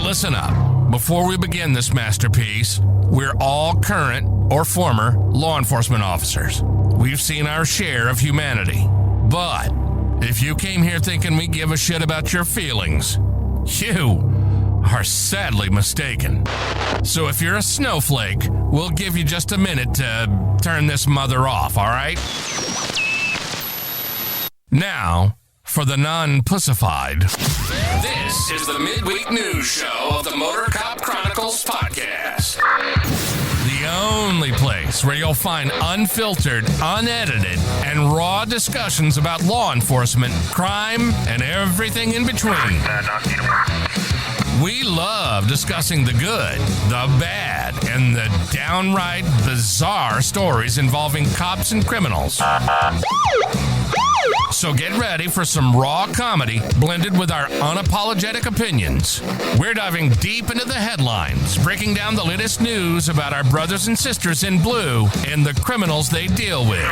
Listen up. Before we begin this masterpiece, we're all current or former law enforcement officers. We've seen our share of humanity. But if you came here thinking we give a shit about your feelings, you are sadly mistaken. So if you're a snowflake, we'll give you just a minute to turn this mother off, all right? Now, for the non-pussified. This is the midweek news show of the Motor Cop Chronicles podcast. The only place where you'll find unfiltered, unedited, and raw discussions about law enforcement, crime, and everything in between. We love discussing the good, the bad, and the downright bizarre stories involving cops and criminals. So get ready for some raw comedy blended with our unapologetic opinions. We're diving deep into the headlines, breaking down the latest news about our brothers and sisters in blue and the criminals they deal with.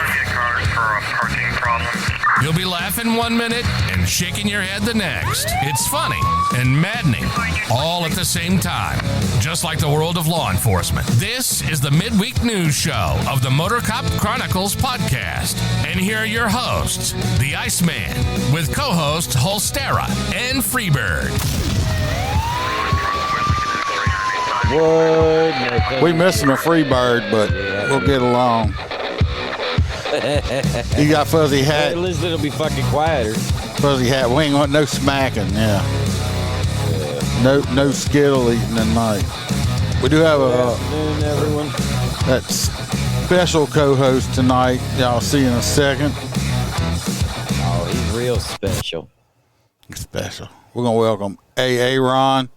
You'll be laughing 1 minute and shaking your head the next. It's funny and maddening all at the same time, just like the world of law enforcement. This is the midweek news show of the Motor Cop Chronicles podcast. And here are your hosts, the Iceman, with co-hosts Holstera and Freebird. We missing a Freebird, but we'll get along. You got fuzzy hat. At least it'll be fucking quieter. Fuzzy hat. We ain't want no smacking. Yeah. No skittle eating tonight. We do have everyone. That special co-host tonight. Y'all see in a second. Oh, he's real special. Special. We're gonna welcome A.A. Ron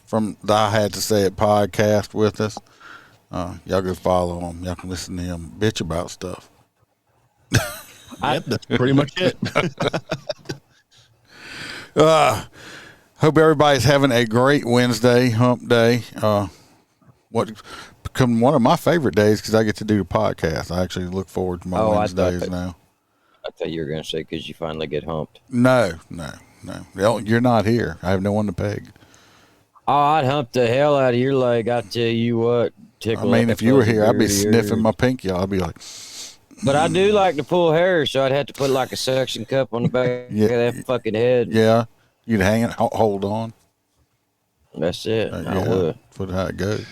from the I Had to Say It podcast with us. Y'all go follow him. Y'all can listen to him bitch about stuff. Yep, that's pretty much it. Hope everybody's having a great Wednesday, hump day. What become one of my favorite days because I get to do the podcast. I actually look forward to my Wednesdays now. I thought you were going to say because you finally get humped. No. You're not here. I have no one to peg. Oh, I'd hump the hell out of your leg. I tell you what. I mean, if you were here, I'd be sniffing my pinky. I'd be like... But I do like to pull hair, so I'd have to put like a suction cup on the back of that fucking head. Yeah, you'd hang it, hold on. That's it. I would. That's how it goes.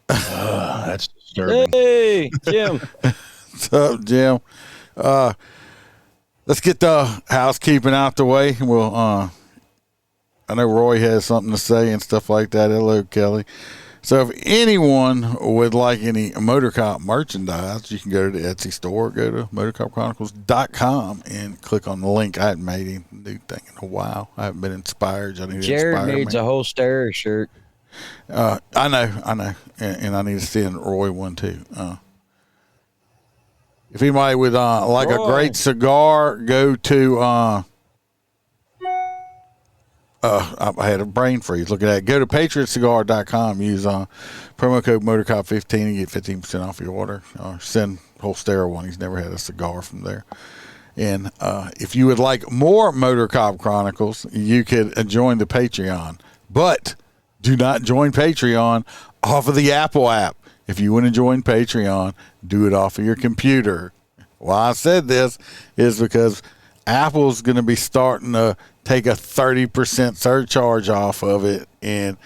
That's disturbing. Hey, Jim. What's up, Jim? Let's get the housekeeping out the way. We'll. I know Roy has something to say and stuff like that. Hello, Kelly. So if anyone would like any MotorCop merchandise, you can go to the Etsy store, go to motorcopchronicles.com and click on the link. I hadn't made any new thing in a while. I haven't been inspired. Jared needs a whole Holstera shirt. I know. And I need to send Roy one too. If anybody would like Roy. A great cigar, go to... I had a brain freeze. Look at that. Go to patriotcigar.com. Use promo code MotorCop15 and get 15% off your order. Send Holstera one. He's never had a cigar from there. And if you would like more MotorCop Chronicles, you could join the Patreon. But do not join Patreon off of the Apple app. If you want to join Patreon, do it off of your computer. Why I said this is because Apple's going to be starting to take a 30% surcharge off of it, and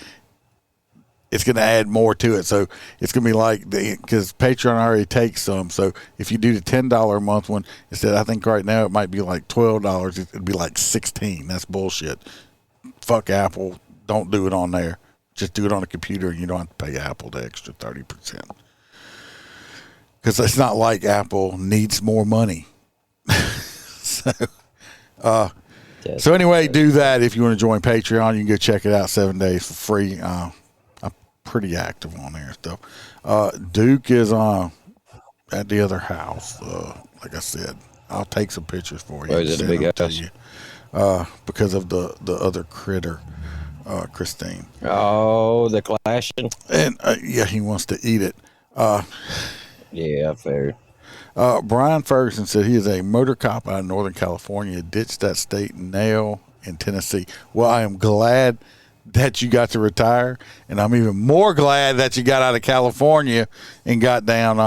it's going to add more to it. So it's going to be like, because Patreon already takes some. So if you do the $10 a month one, instead, I think right now it might be like $12. It'd be like $16. That's bullshit. Fuck Apple. Don't do it on there. Just do it on a computer, and you don't have to pay Apple the extra 30%. Because it's not like Apple needs more money. So anyway, do that. If you want to join Patreon, you can go check it out 7 days for free. I'm pretty active on there and stuff. Duke is at the other house. Like I said, I'll take some pictures for you. Oh, is it a big house? Because of the other critter, Christine. Oh, the clashing. And yeah, he wants to eat it. Yeah, fair. Brian Ferguson said he is a motor cop out of Northern California, ditched that state now in Tennessee. Well, I am glad that you got to retire, and I'm even more glad that you got out of California and got down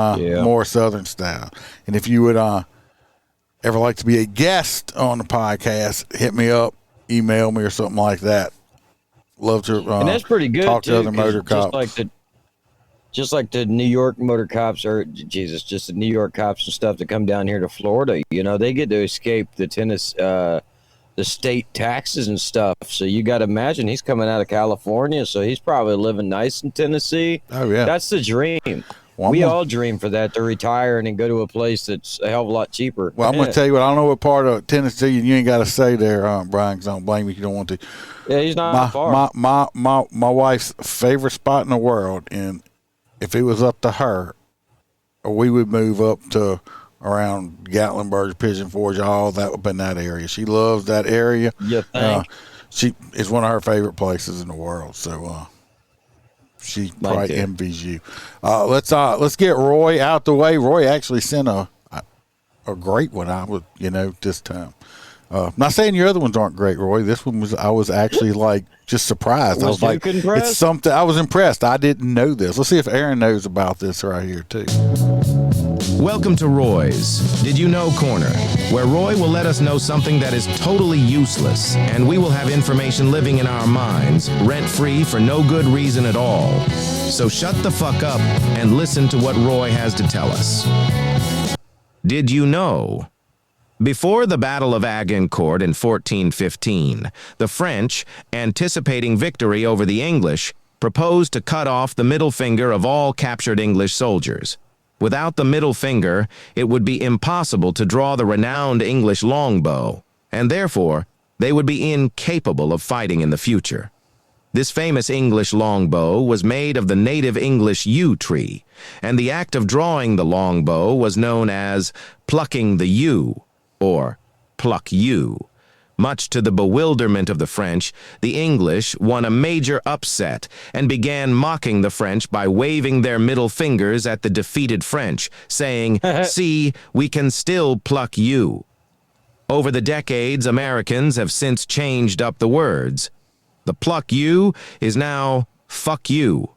more Southern style. And if you would ever like to be a guest on the podcast, hit me up, email me, or something like that. Love to and that's pretty good talk too, to other motor cops. Just like the New York motor cops, or just the New York cops and stuff that come down here to Florida. You know, they get to escape the the state taxes and stuff. So you got to imagine he's coming out of California, so he's probably living nice in Tennessee. Oh yeah, that's the dream. We all dream for that, to retire and then go to a place that's a hell of a lot cheaper. Well, I'm going to tell you what, I don't know what part of Tennessee, and you ain't got to say there, Brian, because I don't blame you if you don't want to. Yeah, he's not far. My wife's favorite spot in the world, and if it was up to her, we would move up to around Gatlinburg, Pigeon Forge, all that up in that area. She loves that area. You think? She is one of her favorite places in the world. So she probably envies you. Let's get Roy out the way. Roy actually sent a great one. This time. Not saying your other ones aren't great, Roy. This one I was actually like just surprised. I was like, impressed? It's something. I was impressed. I didn't know this. Let's see if Aaron knows about this right here too. Welcome to Roy's Did You Know Corner, where Roy will let us know something that is totally useless, and we will have information living in our minds, rent-free for no good reason at all. So shut the fuck up and listen to what Roy has to tell us. Did you know? Before the Battle of Agincourt in 1415, the French, anticipating victory over the English, proposed to cut off the middle finger of all captured English soldiers. Without the middle finger, it would be impossible to draw the renowned English longbow, and therefore, they would be incapable of fighting in the future. This famous English longbow was made of the native English yew tree, and the act of drawing the longbow was known as plucking the yew, or pluck yew. Much to the bewilderment of the French, the English won a major upset and began mocking the French by waving their middle fingers at the defeated French, saying, "See, we can still pluck yew." Over the decades, Americans have since changed up the words. The pluck yew is now fuck you,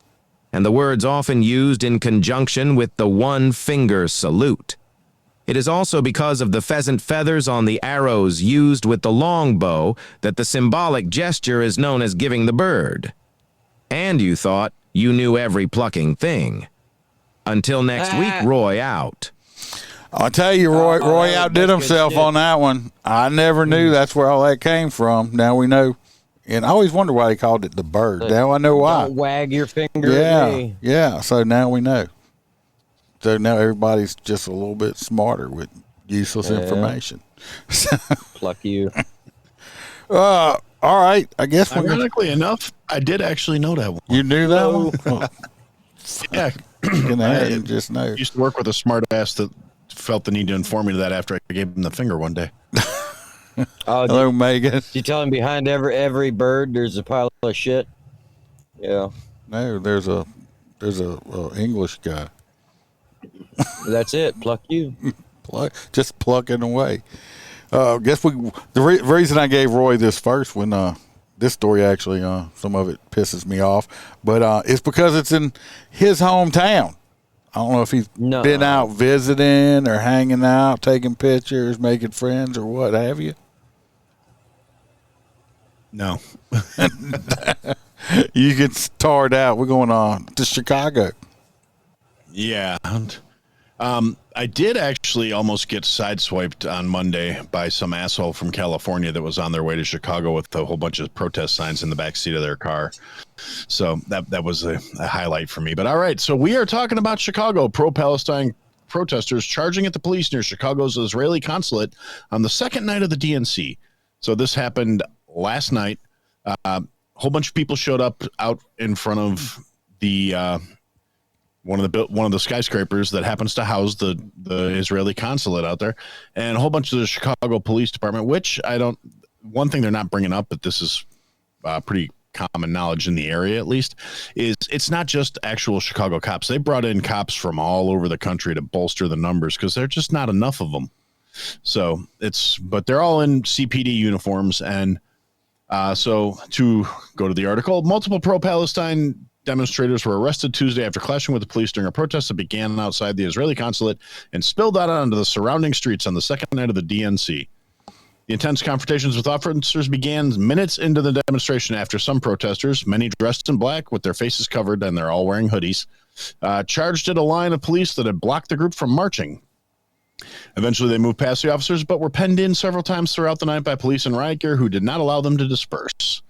and the word's often used in conjunction with the one-finger salute. It is also because of the pheasant feathers on the arrows used with the longbow that the symbolic gesture is known as giving the bird. And you thought you knew every plucking thing. Until next week, Roy out. I'll tell you, Roy outdid himself on that one. I never knew that's where all that came from. Now we know. And I always wonder why they called it the bird. Now I know why. Don't wag your finger at me. Yeah. So now we know. So now everybody's just a little bit smarter with useless information. Pluck you. All right. I guess ironically enough, I did actually know that one. You knew that one? Oh. Yeah. I just know. Used to work with a smart ass that felt the need to inform me of that after I gave him the finger one day. Hello, Megan. You tell him behind every bird there's a pile of shit? Yeah. No, there's a English guy. That's it. Pluck you. Just plucking away. Guess the reason I gave Roy this first when this story actually some of it pisses me off, but it's because it's in his hometown. I don't know if he's been out visiting or hanging out, taking pictures, making friends, or what have you. No. You get starred out. We're going on to Chicago. Yeah. I did actually almost get sideswiped on Monday by some asshole from California that was on their way to Chicago with a whole bunch of protest signs in the backseat of their car. So that was a highlight for me. But all right, so we are talking about Chicago. Pro-Palestine protesters charging at the police near Chicago's Israeli consulate on the second night of the DNC. So this happened last night. A whole bunch of people showed up out in front of the one of the skyscrapers that happens to house the Israeli consulate out there, and a whole bunch of the Chicago Police Department, which one thing they're not bringing up, but this is pretty common knowledge in the area at least, is it's not just actual Chicago cops. They brought in cops from all over the country to bolster the numbers because there's just not enough of them. So but they're all in CPD uniforms, and So to go to the article, multiple pro-Palestine demonstrators were arrested Tuesday after clashing with the police during a protest that began outside the Israeli consulate and spilled out onto the surrounding streets on the second night of the DNC. The intense confrontations with officers began minutes into the demonstration after some protesters, many dressed in black with their faces covered and they're all wearing hoodies, charged at a line of police that had blocked the group from marching. Eventually, they moved past the officers, but were penned in several times throughout the night by police in riot gear who did not allow them to disperse.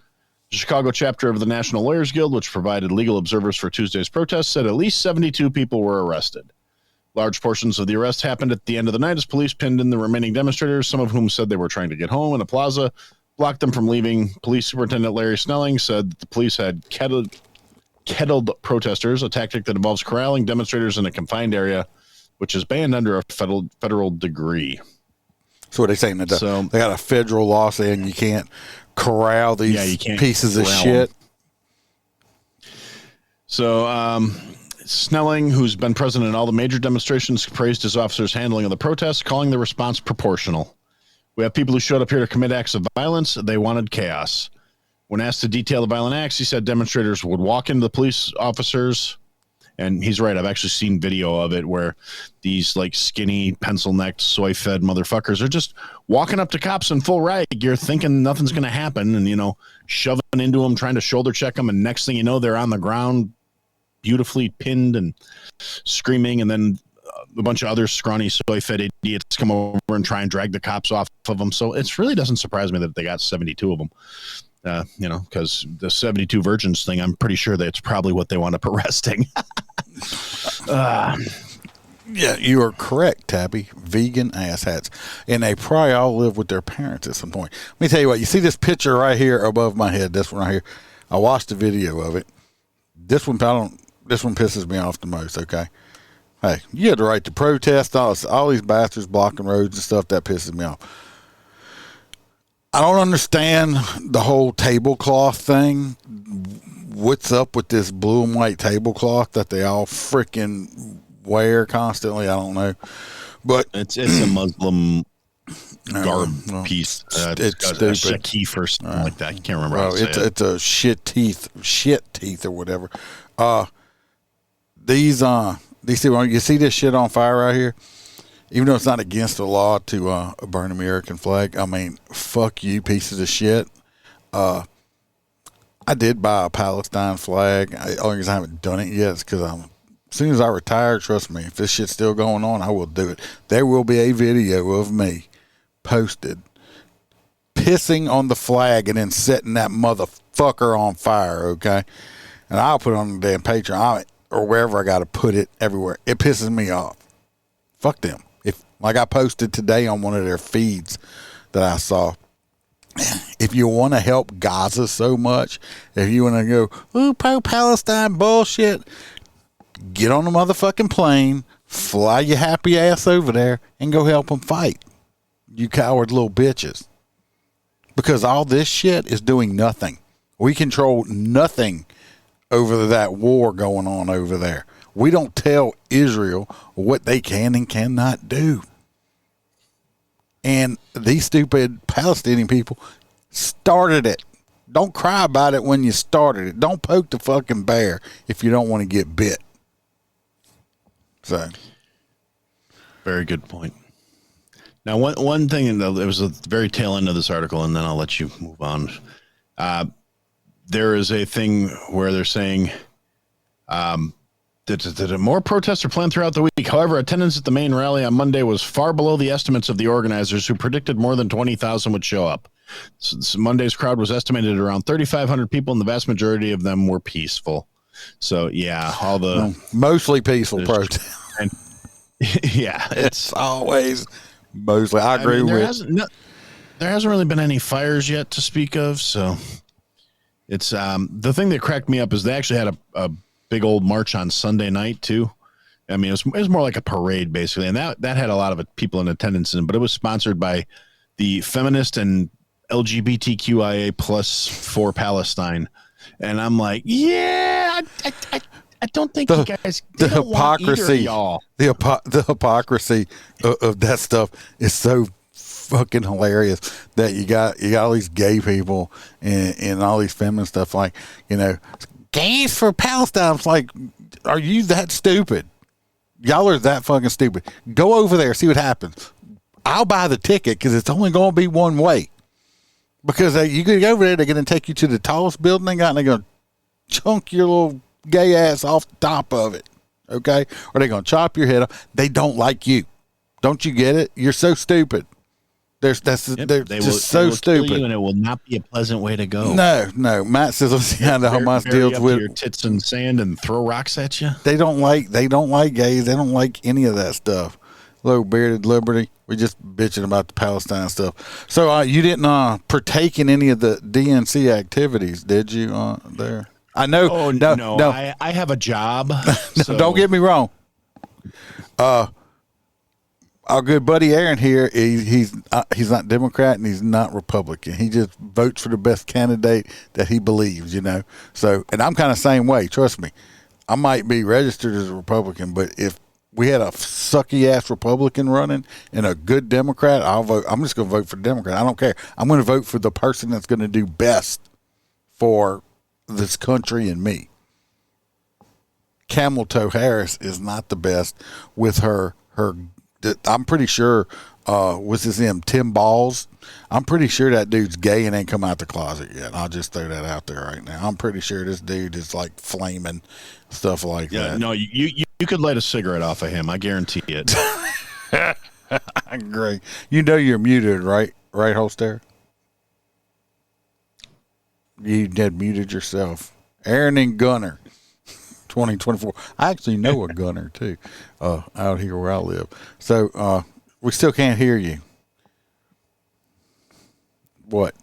The Chicago chapter of the National Lawyers Guild, which provided legal observers for Tuesday's protest, said at least 72 people were arrested. Large portions of the arrest happened at the end of the night as police pinned in the remaining demonstrators, some of whom said they were trying to get home in a plaza, blocked them from leaving. Police Superintendent Larry Snelling said that the police had kettled protesters, a tactic that involves corralling demonstrators in a confined area, which is banned under a federal decree. So what are they saying? That they got a federal law saying you can't corral these pieces of shit? So, Snelling, who's been present in all the major demonstrations, praised his officers' handling of the protests, calling the response proportional. We have people who showed up here to commit acts of violence. They wanted chaos. When asked to detail the violent acts, he said demonstrators would walk into the police officers. And he's right. I've actually seen video of it where these like skinny, pencil-necked, soy-fed motherfuckers are just walking up to cops in full riot gear thinking nothing's going to happen and, shoving into them, trying to shoulder check them. And next thing you know, they're on the ground, beautifully pinned and screaming, and then a bunch of other scrawny soy-fed idiots come over and try and drag the cops off of them. So it really doesn't surprise me that they got 72 of them, because the 72 virgins thing, I'm pretty sure that's probably what they wound up arresting. Yeah, you are correct, Tabby. Vegan asshats. And they probably all live with their parents at some point. Let me tell you what, you see this picture right here above my head, this one right here. I watched the video of it. This one pisses me off the most, okay? Hey, you had the right to protest, all these bastards blocking roads and stuff, that pisses me off. I don't understand the whole tablecloth thing. What's up with this blue and white tablecloth that they all freaking wear constantly? I don't know. But it's a Muslim garb piece. It's got stupid. A shakif or something like that. I can't remember how to say it. It's a shit teeth or whatever. These you see this shit on fire right here? Even though it's not against the law to burn the American flag, I mean, fuck you, pieces of shit. I did buy a Palestine flag. The only reason I haven't done it yet is because as soon as I retire, trust me, if this shit's still going on, I will do it. There will be a video of me posted pissing on the flag and then setting that motherfucker on fire, okay? And I'll put it on the damn Patreon or wherever I got to put it, everywhere. It pisses me off. Fuck them. Like I posted today on one of their feeds that I saw. If you want to help Gaza so much, if you want to go, ooh, pro-Palestine bullshit, get on a motherfucking plane, fly your happy ass over there, and go help them fight. You coward little bitches. Because all this shit is doing nothing. We control nothing over that war going on over there. We don't tell Israel what they can and cannot do. And these stupid Palestinian people started it. Don't cry about it when you started it. Don't poke the fucking bear if you don't want to get bit. So, very good point. Now, one thing, and it was a very tail end of this article, and then I'll let you move on. There is a thing where they're saying that more protests are planned throughout the week. However, attendance at the main rally on Monday was far below the estimates of the organizers, who predicted more than 20,000 would show up. So Monday's crowd was estimated at around 3,500 people, and the vast majority of them were peaceful. So, yeah, mostly peaceful protests. Yeah, it's always mostly. I agree with. There hasn't really been any fires yet to speak of, so it's the thing that cracked me up is they actually had a big old march on Sunday night too. I mean, it was more like a parade basically, and that had a lot of people in attendance, but it was sponsored by the Feminist and LGBTQIA plus for Palestine, and I'm like, yeah, I don't think you guys. The hypocrisy, y'all. The hypocrisy of that stuff is so fucking hilarious that you got all these gay people and all these feminine stuff, like, gays for Palestine. It's like, are you that stupid? Y'all are that fucking stupid. Go over there, see what happens. I'll buy the ticket because it's only going to be one way. Because you could go over there, they're going to take you to the tallest building they got, and they're going to chunk your little gay ass off the top of it. Okay? Or they're going to chop your head off. They don't like you. Don't you get it? You're so stupid. They're just so stupid. You, and it will not be a pleasant way to go. No. Matt says, let's see how the Hamas deals with your tits in sand and throw rocks at you. They don't like gays. They don't like any of that stuff. Low bearded liberty. We just bitching about the Palestine stuff. So you didn't partake in any of the DNC activities, did you? There, I know. Oh no. I have a job. So. Don't get me wrong. Our good buddy Aaron here, he's not Democrat and he's not Republican. He just votes for the best candidate that he believes, So, and I'm kind of the same way. Trust me, I might be registered as a Republican, but if we had a sucky ass Republican running and a good Democrat, I'll vote. I'm just going to vote for the Democrat. I don't care. I'm going to vote for the person that's going to do best for this country and me. Camel Toe Harris is not the best with her. I'm pretty sure, what's his name, Tim Balls? I'm pretty sure that dude's gay and ain't come out the closet yet. I'll just throw that out there right now. I'm pretty sure this dude is like flaming, stuff like that. No, you could light a cigarette off of him. I guarantee it. I agree. You're muted, right? Right, Holster? You had muted yourself. Aaron and Gunner. 2024. I actually know a gunner too, out here where I live. So we still can't hear you. What?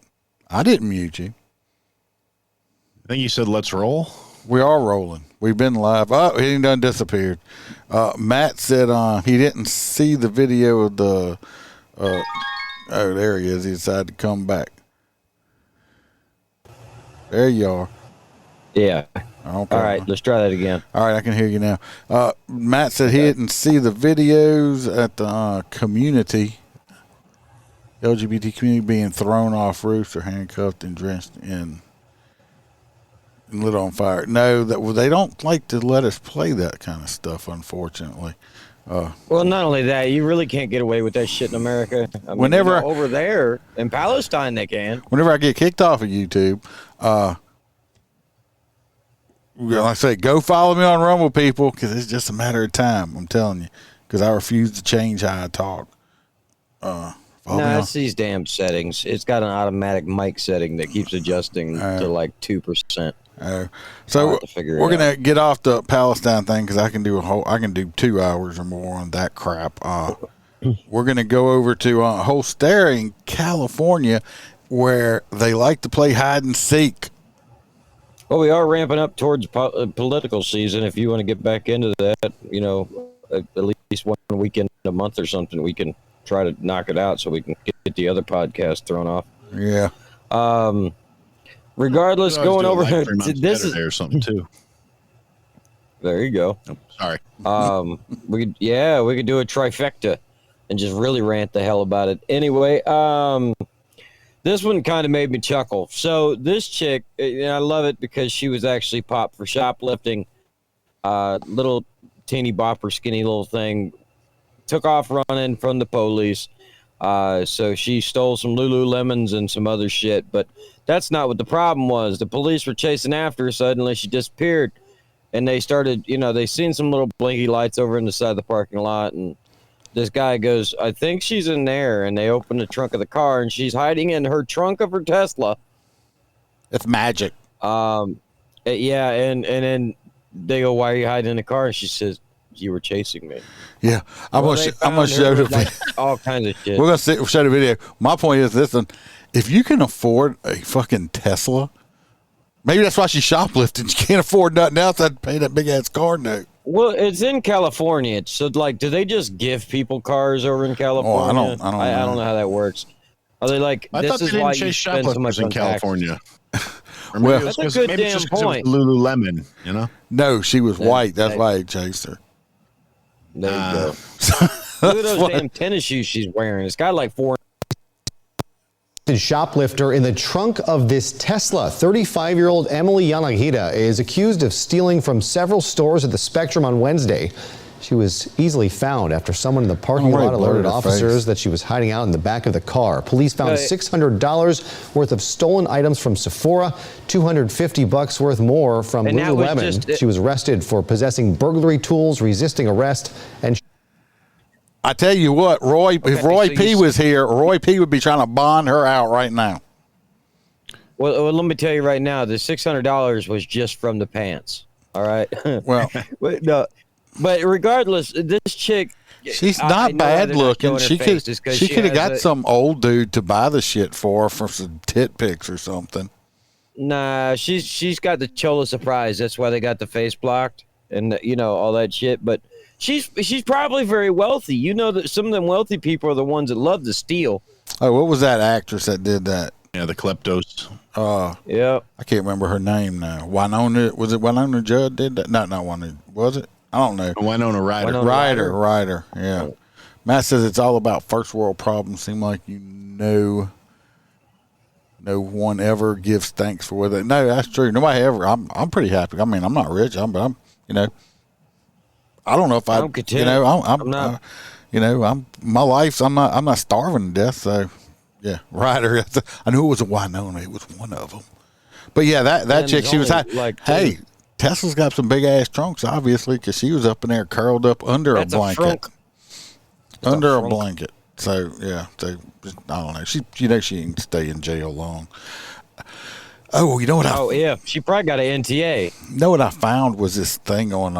I didn't mute you. I think you said let's roll. We are rolling. We've been live. Oh, he done disappeared. Matt said he didn't see the video of the. Oh, there he is. He decided to come back. There you are. Yeah. Okay. All right, let's try that again. All right, I can hear you now. Matt said he didn't see the videos at the community, LGBT community being thrown off roofs or handcuffed and drenched in and lit on fire. No, they don't like to let us play that kind of stuff, unfortunately. Well, not only that, you really can't get away with that shit in America. I mean, over there in Palestine, they can. Whenever I get kicked off of YouTube, like I say, go follow me on Rumble, people, because it's just a matter of time. I'm telling you, because I refuse to change how I talk. It's these damn settings. It's got an automatic mic setting that keeps adjusting to like 2%. So we're gonna get off the Palestine thing because I can do 2 hours or more on that crap. We're gonna go over to Holster in California, where they like to play hide and seek. Well, we are ramping up towards political season. If you want to get back into that, at least one weekend a month or something, we can try to knock it out so we can get the other podcast thrown off. Yeah. Regardless, going over to this is or something too. There you go. Oh, sorry. we could do a trifecta and just really rant the hell about it. Anyway, this one kind of made me chuckle. So this chick, and I love it because she was actually popped for shoplifting. Little teeny bopper, skinny little thing, took off running from the police. So she stole some Lululemons and some other shit, but that's not what the problem was. The police were chasing after her. Suddenly she disappeared, and they started, they seen some little blinky lights over in the side of the parking lot, and this guy goes, I think she's in there, and they open the trunk of the car, and she's hiding in her trunk of her Tesla. It's magic. Yeah, and then they go, why are you hiding in the car? And she says, you were chasing me. Yeah, I'm gonna show the video. All kinds of shit. We're gonna show the video. My point is this: if you can afford a fucking Tesla, maybe that's why she's shoplifting. She can't afford nothing else. I'd pay that big ass car note. Well, it's in California. So, do they just give people cars over in California? I don't know how that works. Are they like? I thought they didn't chase shoplifters in California. Well, that's a good damn point. Lululemon, No, she was white. That's why he chased her. There you go. Look at those damn tennis shoes she's wearing. It's got like 4 The shoplifter in the trunk of this Tesla. 35-year-old Emily Yanagida is accused of stealing from several stores at the Spectrum on Wednesday. She was easily found after someone in the parking lot alerted officers that she was hiding out in the back of the car. Police found $600 worth of stolen items from Sephora, $250 worth more from Lululemon. She was arrested for possessing burglary tools, resisting arrest, and I tell you what, Roy, if Roy P was here, Roy P would be trying to bond her out right now. Well, let me tell you right now, the $600 was just from the pants. All right. Well, but regardless, this chick, she's not bad looking. She could have got some old dude to buy the shit for her for some tit pics or something. Nah, she's got the Chola surprise. That's why they got the face blocked and all that shit. But she's probably very wealthy. You know that some of them wealthy people are the ones that love to steal. Oh, what was that actress that did that? Yeah, the kleptos. Yeah. I can't remember her name now. Was it Winona Judd did that? No, not Winona. Was it? I don't know. Winona Ryder. Ryder. Yeah. Matt says it's all about first world problems. Seem like no one ever gives thanks for whether. No, that's true. Nobody ever. I'm pretty happy. I mean, I'm not rich. I'm I don't know if I'm content. I'm not. My life's. I'm not starving to death. So, yeah, Ryder. I knew it was a Winona. It was one of them. But yeah, that chick. She was hey. Tesla's got some big ass trunks, obviously, because she was up in there curled up under a blanket. Under a blanket. So yeah, I don't know. She she can stay in jail long. Oh, you know what? Yeah, she probably got an NTA. You know what I found was this thing on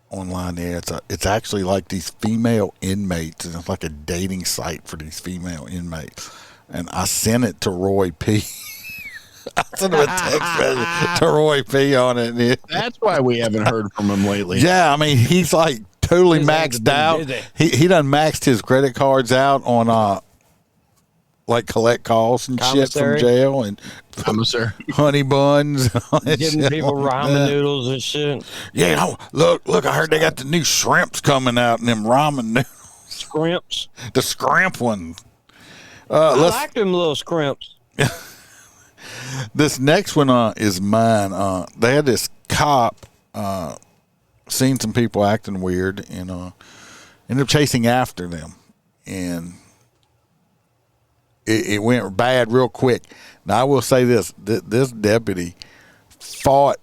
online there. It's actually like these female inmates, and it's like a dating site for these female inmates. And I sent it to Roy P. I sent him a text message to Roy P on it. That's why we haven't heard from him lately. Yeah, I mean, he's like totally maxed out. He done maxed his credit cards out on like collect calls and shit from jail and honey buns, giving people ramen noodles and shit. Yeah, look, I heard they got the new shrimps coming out and them ramen noodles. Scrimps, the scrimp ones. I like them little scrimps. This next one is mine. They had this cop seen some people acting weird and ended up chasing after them, and it went bad real quick. Now I will say this: this deputy fought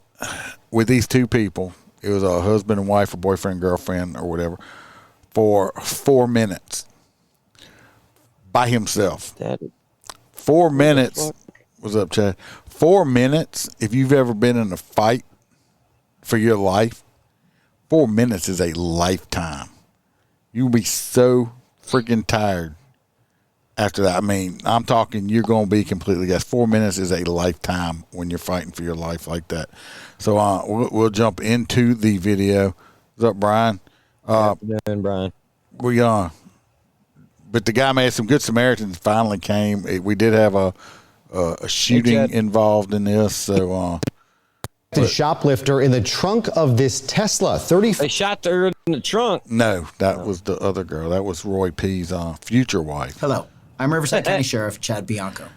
with these two people. It was a husband and wife, or boyfriend, girlfriend, or whatever, for 4 minutes by himself. 4 minutes. What's up, Chad? 4 minutes, if you've ever been in a fight for your life, 4 minutes is a lifetime. You'll be so freaking tired after that. I mean, I'm talking you're going to be completely gassed. 4 minutes is a lifetime when you're fighting for your life like that. So we'll jump into the video. What's up, Brian? Brian. But the guy made some good Samaritans finally came. We did have a shooting involved in this, so the shoplifter in the trunk of this Tesla. They shot her in the trunk. No, that was the other girl. That was Roy P.'s future wife. Hello, I'm Riverside County Sheriff Chad Bianco.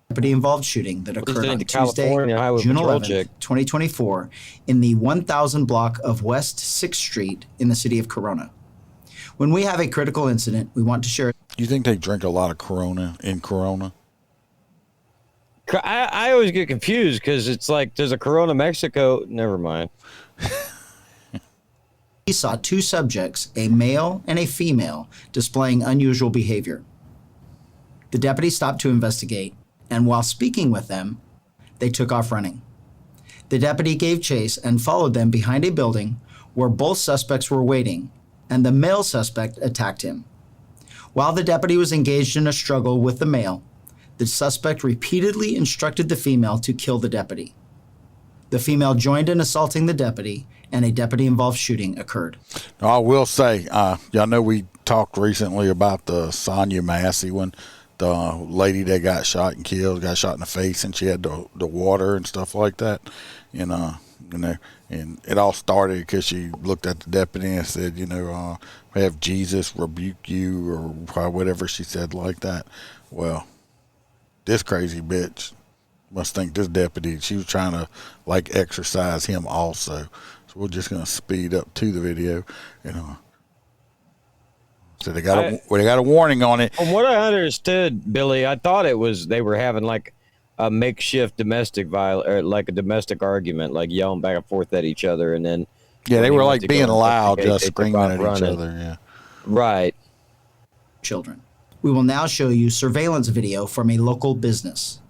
Deputy-involved shooting that occurred on Tuesday, June 11th, 2024, in the 1000 block of West 6th Street in the city of Corona. When we have a critical incident, we want to share. You think they drink a lot of Corona in Corona? I always get confused because it's like there's a Corona Mexico. Never mind. We saw two subjects, a male and a female, displaying unusual behavior. The deputy stopped to investigate, and while speaking with them, they took off running. The deputy gave chase and followed them behind a building where both suspects were waiting, and the male suspect attacked him. While the deputy was engaged in a struggle with the male, the suspect repeatedly instructed the female to kill the deputy. The female joined in assaulting the deputy, and a deputy-involved shooting occurred. I will say, y'all know we talked recently about the Sonia Massey one, the lady that got shot and killed, got shot in the face, and she had the water and stuff like that. And you know, and it all started because she looked at the deputy and said, you know, have Jesus rebuke you or whatever she said like that. Well, this crazy bitch must think this deputy, she was trying to like exercise him also. So we're just going to speed up to the video, you know. So they got a warning on it. From what I understood, Billy, I thought it was they were having like a makeshift domestic or like a domestic argument, like yelling back and forth at each other, and then they were like being loud, just screaming at each other. Yeah, right. Children. We will now show you surveillance video from a local business.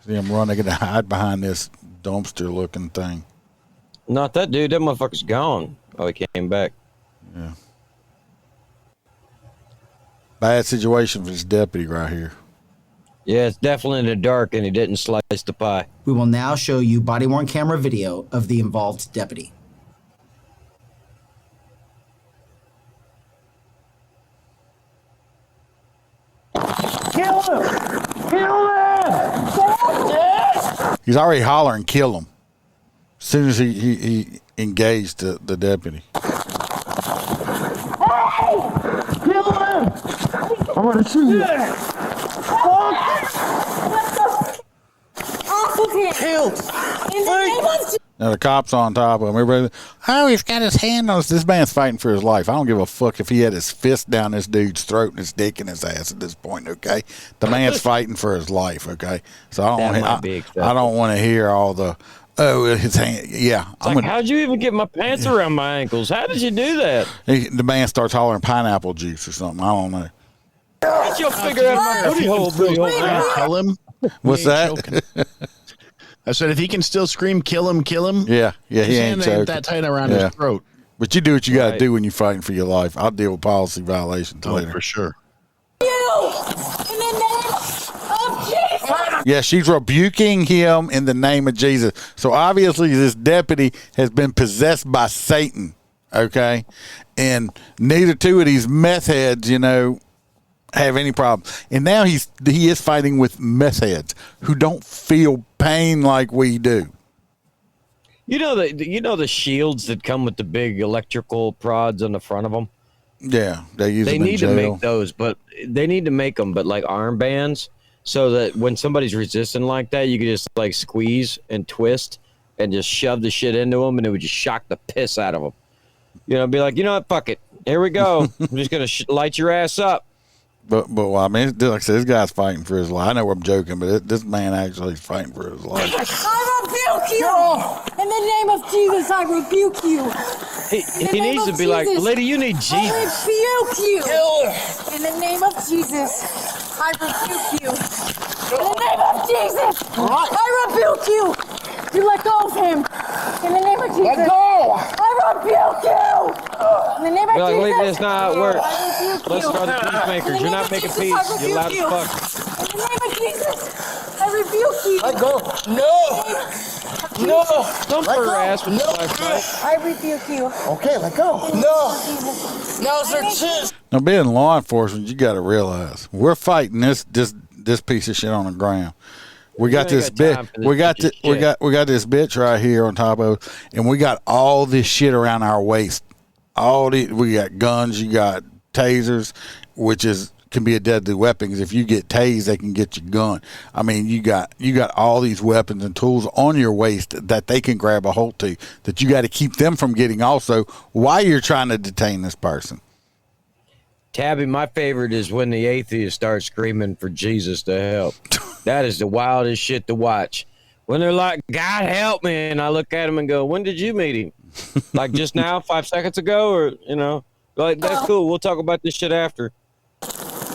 See him running to hide behind this dumpster-looking thing. Not that dude. That motherfucker's gone. Oh, he came back. Yeah. Bad situation for this deputy right here. Yeah, it's definitely in the dark, and he didn't slice the pie. We will now show you body-worn camera video of the involved deputy. Kill him! Kill him! He's already hollering, kill him. As soon as he engaged the deputy. Hey! Kill him! I'm gonna shoot you. Off of him! Killed! In the name of Now the cops on top of him. Everybody, oh, he's got his hand on us. This man's fighting for his life. I don't give a fuck if he had his fist down this dude's throat and his dick in his ass at this point. Okay, the man's fighting for his life. Okay, so I don't want to hear all the his hand. Yeah, how'd you even get my pants around my ankles? How did you do that? The man starts hollering pineapple juice or something. I don't know. Get your figure out of my booty hole, booty hole. Kill him. What's that? I said, if he can still scream, kill him, kill him. Yeah, he ain't choking. That tight around his throat. But you do what you got to do when you're fighting for your life. I'll deal with policy violations later. For sure. you! In the name of Jesus! Yeah, she's rebuking him in the name of Jesus. So obviously this deputy has been possessed by Satan, okay? And neither two of these meth heads, you know, have any problem. And now he is fighting with meth heads who don't feel pain like we do. You know the shields that come with the big electrical prods on the front of them? Yeah, they need to make those, but they need to make them, but like armbands, so that when somebody's resisting like that, you can just like squeeze and twist and just shove the shit into them, and it would just shock the piss out of them. You know, be like, you know what, fuck it, here we go. I'm just gonna light your ass up. But well, I mean, like I said, this guy's fighting for his life. I know I'm joking, but this man actually is fighting for his life. I rebuke you! In the name of Jesus, I rebuke you! He needs to be like, lady, you need Jesus. I rebuke you! In the name of Jesus, I rebuke you! In the name of Jesus, I rebuke you! You let go of him! In the name of Jesus! Let go! I rebuke you! In the name of Jesus! Wait, that's not how it works. I rebuke Let's you! start the peacemakers. You're not making peace. You're loud as fuck. In the name of Jesus, I rebuke you! Let go! No! No! Don't put her ass with the flashlight. I rebuke you! Okay, let go. No! No, sir, cheers! Now, being law enforcement, you got to realize we're fighting this piece of shit on the ground. We got this bitch. We got this bitch right here on top of us, and we got all this shit around our waist. We got guns. You got tasers, which can be a deadly weapon. Because if you get tased, they can get your gun. I mean, you got all these weapons and tools on your waist that they can grab a hold to. That you got to keep them from getting. Also, while you're trying to detain this person. Tabby, my favorite is when the atheists start screaming for Jesus to help. That is the wildest shit to watch. When they're like, God help me, and I look at them and go, when did you meet him? Like just now, 5 seconds ago, or, you know, like, that's cool. We'll talk about this shit after.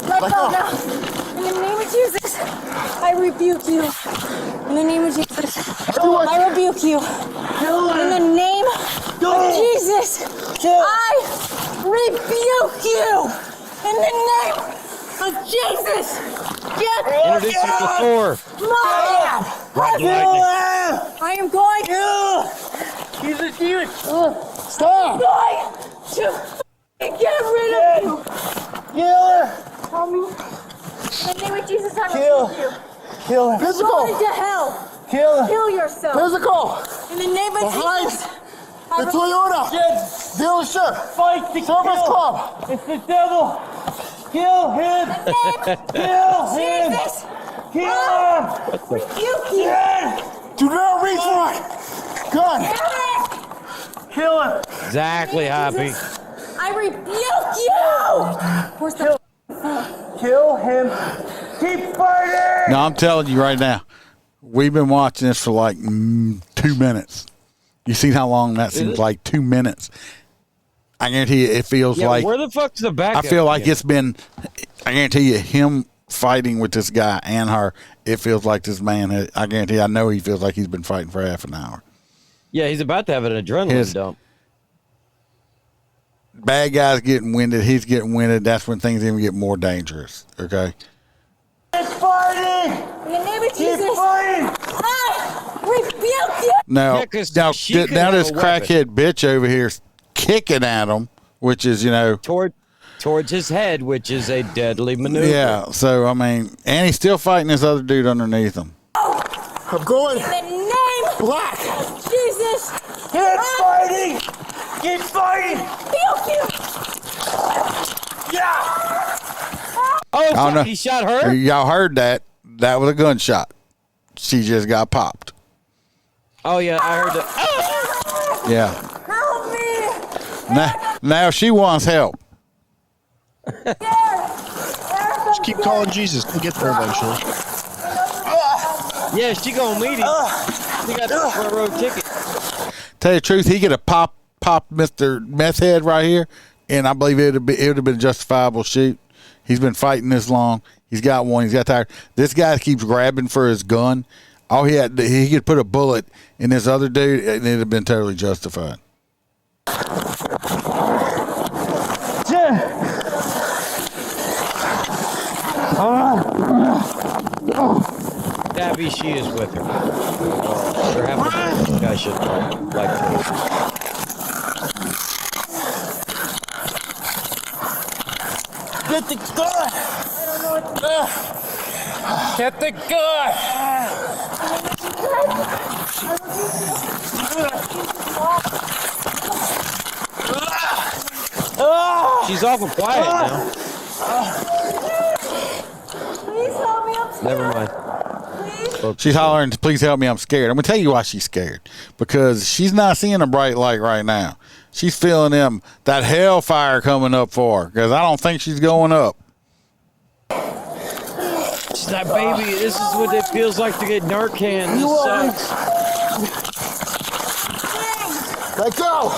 Let go now. In the name of Jesus, I rebuke you. In the name of Jesus, I rebuke you. In the name of Jesus, I rebuke you. In the name of Jesus, get Introduce him to Thor. I am going Jesus! Stop! I'm going to get rid of you. Kill her! Tell me. In the name of Jesus, I Kill. rebuke you. Kill him. Physical. Going to hell. Kill him. Kill yourself. Physical. In the name of Behind Jesus. the Toyota dealership. Fight the Service kill. club. It's the devil. Kill him. Kill him. Jesus. Kill him. Rebuke you. Do not reach for it. Gun. Kill him. Exactly, Happy. I rebuke you. Where's the Kill him. Keep fighting. No, I'm telling you right now, we've been watching this for like 2 minutes. You see how long that seems like 2 minutes. I guarantee you it feels like. Where the fuck's the back? I feel like it's been, I guarantee you, him fighting with this guy and her, it feels like this man, I guarantee you, I know he feels like he's been fighting for half an hour. Yeah, he's about to have an adrenaline dump. Bad guy's getting winded, he's getting winded. That's when things even get more dangerous, okay? Keep fighting. In the name of Keep Jesus. fighting. I rebuke you. Now, Yeah, 'cause now, she could now have this a weapon. crackhead bitch over here is kicking at him, which is, Towards his head, which is a deadly maneuver. yeah, so, I mean, and he's still fighting this other dude underneath him. I'm going In the name black. of Jesus. Keep fighting. Keep fighting. Rebuke you. Yeah. Oh, I don't know. he shot her? Y'all heard that. That was a gunshot. She just got popped. Oh, yeah, I heard that. Yeah. Help me. Now she wants help. Just keep calling Jesus. We'll get there eventually. Yeah, she gonna meet him. She got the front row ticket. Tell you the truth, he could have popped Mr. Meth Head right here, and I believe it would have been a justifiable shoot. He's been fighting this long. He's got one. He's got tired. This guy keeps grabbing for his gun. All he could put a bullet in this other dude, and it'd have been totally justified. Gabby, she is with her. They're having a discussion like this. Get the gun. Get the gun. She's awful quiet now. Please help me. I'm scared. Never mind. Please. She's hollering, "Please help me! I'm scared." I'm gonna tell you why she's scared. Because she's not seeing a bright light right now. She's feeling that hellfire coming up for her. Because I don't think she's going up. She's like, baby, this is what it feels like to get Narcan. This sucks. Let go.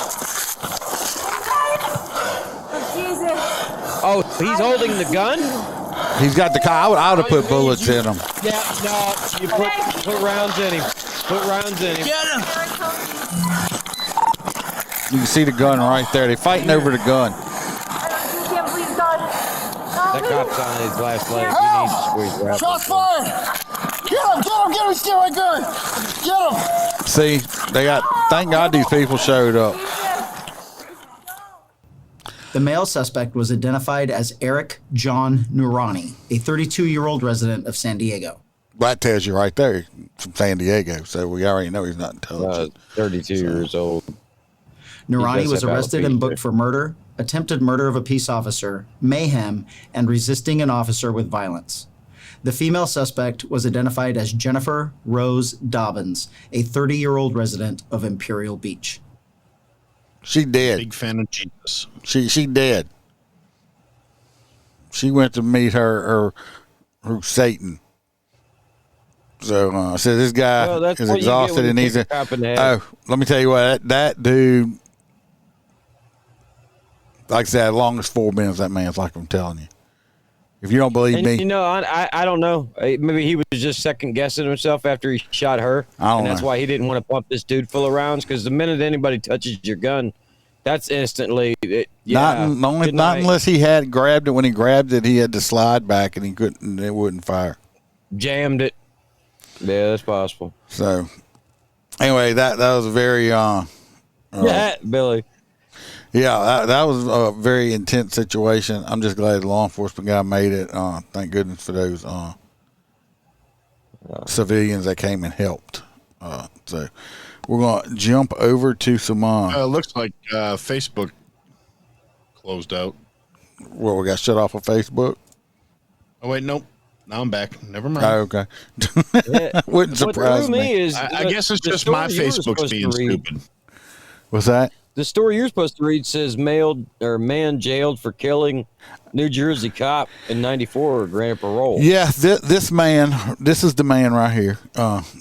Jesus. Oh, he's holding the gun? He's got the car. I would have put bullets in him. Yeah, no, you put rounds in him. Put rounds in him. Get him. You can see the gun right there. They're fighting over the gun. I can't believe God. That cop's on his last leg. He needs to squeeze wrap. Shots fired. Get him. Get him. Steal my gun. Get him. See, thank God these people showed up. The male suspect was identified as Eric John Noorani, a 32-year-old resident of San Diego. That tells you right there, from San Diego. So we already know he's not intelligent. 32 years old. Noorani does was have arrested and alopecia. booked for murder, attempted murder of a peace officer, mayhem, and resisting an officer with violence. The female suspect was identified as Jennifer Rose Dobbins, a 30-year-old resident of Imperial Beach. She dead. Big fan of Jesus. She dead. She went to meet her Satan. So I said this guy Well, that's is what you get exhausted when you and needs kick to. a cop in the head. Oh, let me tell you what, that dude. Like I said, as long as 4 minutes, that man's like I'm telling you. If you don't believe And, me, you know, I don't know. Maybe he was just second guessing himself after he shot her. I don't and that's know. why he didn't want to pump this dude full of rounds. Because the minute anybody touches your gun, that's instantly. not unless he had grabbed it. When he grabbed it, he had to slide back and he couldn't. It wouldn't fire. Jammed it. Yeah, that's possible. So anyway, that was very Yeah, Billy. yeah, that was a very intense situation. I'm just glad the law enforcement guy made it. Thank goodness for those civilians that came and helped. So we're going to jump over to some. Looks like Facebook closed out. Well, we got shut off of Facebook. Oh wait, nope. Now I'm back. Never mind. Oh, okay. Wouldn't surprise me. I guess it's just my Facebook's being stupid. What's that? The story you're supposed to read says man jailed for killing New Jersey cop in '94 granted parole. Yeah, this man, this is the man right here.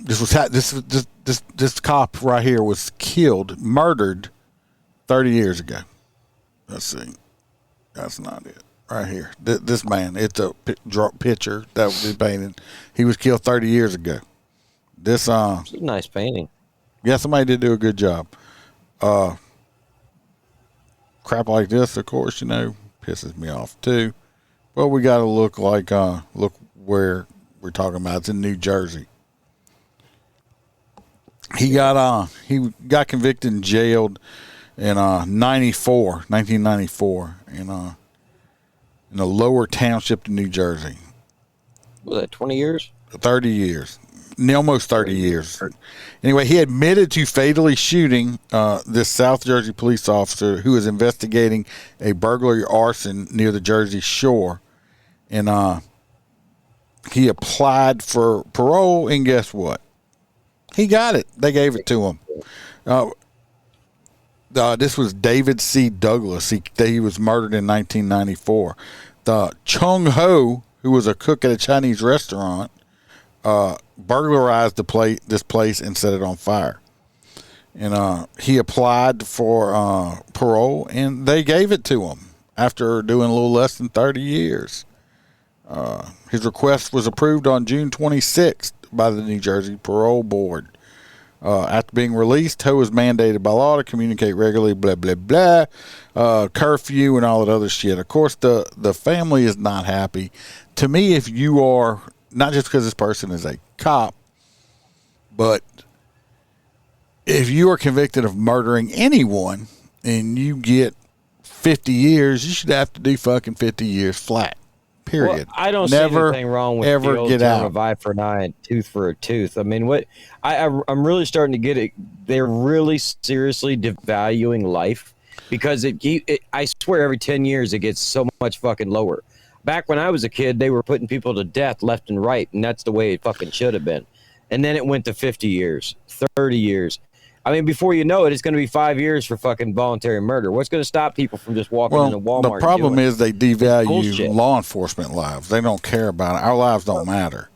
This cop right here was murdered 30 years ago. Let's see. That's not it. Right here. This man, it's a picture that was painted. He was killed 30 years ago. It's a nice painting. Yeah, somebody did do a good job. Crap like this, of course, pisses me off too. But we got to look where we're talking about. It's in New Jersey. He got convicted and jailed in 1994 in a lower township in New Jersey. Was that 20 years? 30 years. Almost 30 years. Anyway, he admitted to fatally shooting this South Jersey police officer who was investigating a burglary arson near the Jersey Shore. And he applied for parole, and guess what? He got it. They gave it to him. This was David C. Douglas. He was murdered in 1994. The Chung Ho, who was a cook at a Chinese restaurant, burglarized this place and set it on fire. And he applied for parole, and they gave it to him after doing a little less than 30 years. His request was approved on June 26th by the New Jersey Parole Board. After being released, Ho was mandated by law to communicate regularly, blah, blah, blah, curfew and all that other shit. Of course, the family is not happy. To me, if you are, not just because this person is a cop, but if you are convicted of murdering anyone and you get 50 years, you should have to do fucking 50 years flat. Period. Well, I don't see anything wrong with the old term of eye for an eye and tooth for a tooth. I mean, what I'm really starting to get it. They're really seriously devaluing life because I swear every 10 years it gets so much fucking lower. Back when I was a kid, they were putting people to death left and right, and that's the way it fucking should have been. And then it went to 50 years, 30 years. I mean, before you know it, it's going to be 5 years for fucking voluntary murder. What's going to stop people from just walking into Walmart? The problem is they devalue law enforcement lives. They don't care about it. Our lives don't matter.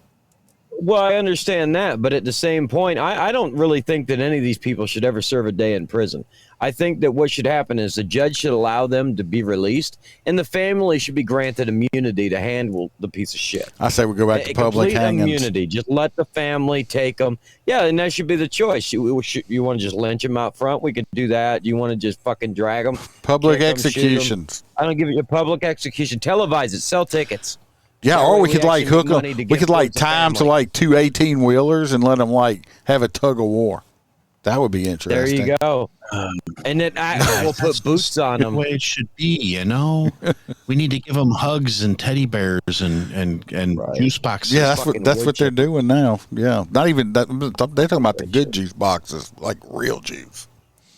Well, I understand that, but at the same point, I don't really think that any of these people should ever serve a day in prison. I think that what should happen is the judge should allow them to be released, and the family should be granted immunity to handle the piece of shit. I say we go back to public hangings. Immunity. Just let the family take them. Yeah, and that should be the choice. You want to just lynch them out front? We could do that. You want to just fucking drag them? Public executions. I don't give you a public execution. Televise it. Sell tickets. Yeah, or we could hook them. We could tie them to two 18-wheelers and let them have a tug of war. That would be interesting. There you go. And then we'll put boots on them. The way it should be, we need to give them hugs and teddy bears and juice boxes. Yeah, that's what they're doing now. Yeah, not even that. They're talking about the good juice boxes, like real juice.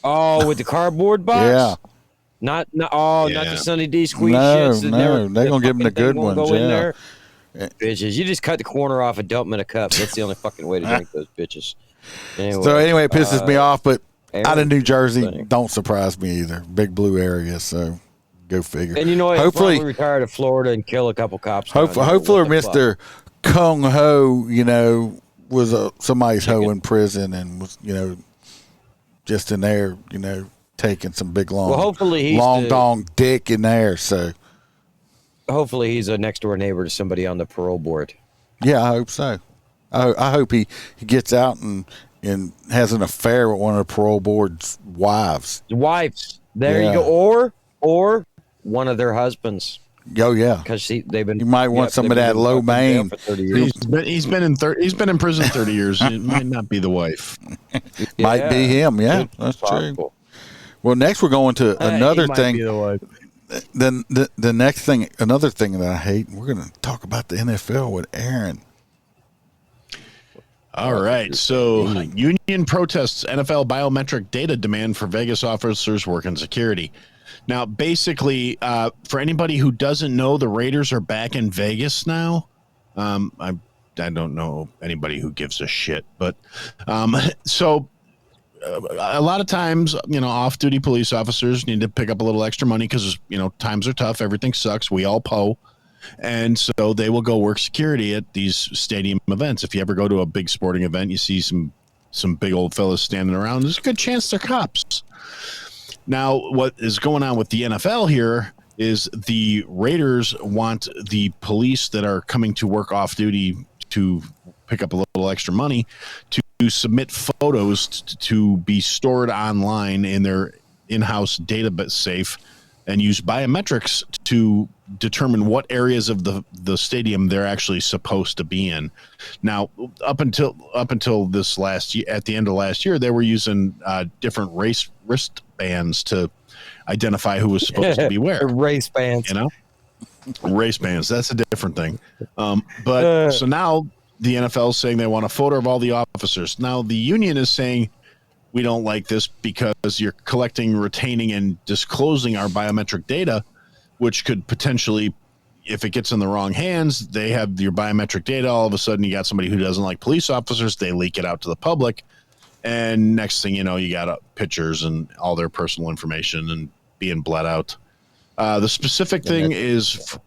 Oh, with the cardboard box. Yeah. Not the Sunny D squeeze shits. No, they're gonna give them the good ones. Go in there. Bitches, you just cut the corner off and dump them in a cup. That's the only fucking way to drink those bitches. Anyway, it pisses me off, but out of New Jersey, don't surprise me either. Big blue area, so go figure. And hopefully retire to Florida and kill a couple cops. Hopefully, Mr. Kung Ho, was somebody's hoe in prison and was, just in there, taking some big long dong dick in there. So hopefully he's a next door neighbor to somebody on the parole board. Yeah, I hope so. I hope he gets out and has an affair with one of the parole board's wives. There you go. Or one of their husbands. Oh yeah, because they've been. You might want some of that low main. He's been in prison 30 years. It might not be the wife. Might be him. Yeah, that's true. Well, next we're going to another thing. Then the next thing, another thing that I hate. We're going to talk about the NFL with Aaron. All right. So union protests NFL biometric data demand for Vegas officers working security. Now, basically, for anybody who doesn't know, the Raiders are back in Vegas now. I don't know anybody who gives a shit, but so a lot of times, off-duty police officers need to pick up a little extra money because, times are tough. Everything sucks. We all po. And so they will go work security at these stadium events. If you ever go to a big sporting event, you see some big old fellas standing around. There's a good chance they're cops. Now, what is going on with the NFL here is the Raiders want the police that are coming to work off duty to pick up a little extra money to submit photos to be stored online in their in-house database safe and use biometrics to determine what areas of the stadium they're actually supposed to be in. Now, up until this last year, at the end of last year, they were using different wristbands to identify who was supposed to be where. Race bands, race bands. That's a different thing. But so now the NFL is saying they want a photo of all the officers. Now the union is saying, we don't like this because you're collecting, retaining, and disclosing our biometric data, which could potentially, if it gets in the wrong hands, they have your biometric data. All of a sudden, you got somebody who doesn't like police officers. They leak it out to the public. And next thing you know, you got pictures and all their personal information and being bled out. The specific thing is,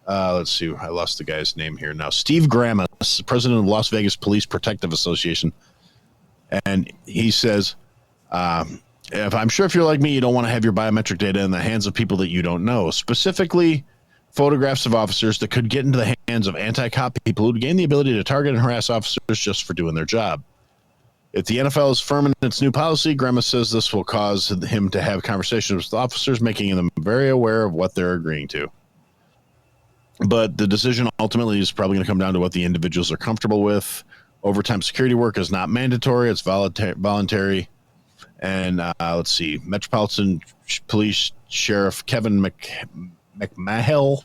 let's see, I lost the guy's name here now. Steve Grammas, president of Las Vegas Police Protective Association. And he says, I'm sure if you're like me, you don't want to have your biometric data in the hands of people that you don't know, specifically photographs of officers that could get into the hands of anti-cop people who gain the ability to target and harass officers just for doing their job. If the NFL is firm in its new policy, Grammas says this will cause him to have conversations with officers, making them very aware of what they're agreeing to. But the decision ultimately is probably going to come down to what the individuals are comfortable with. Overtime security work is not mandatory. It's voluntary. And let's see, Metropolitan Police Sheriff Kevin McMahill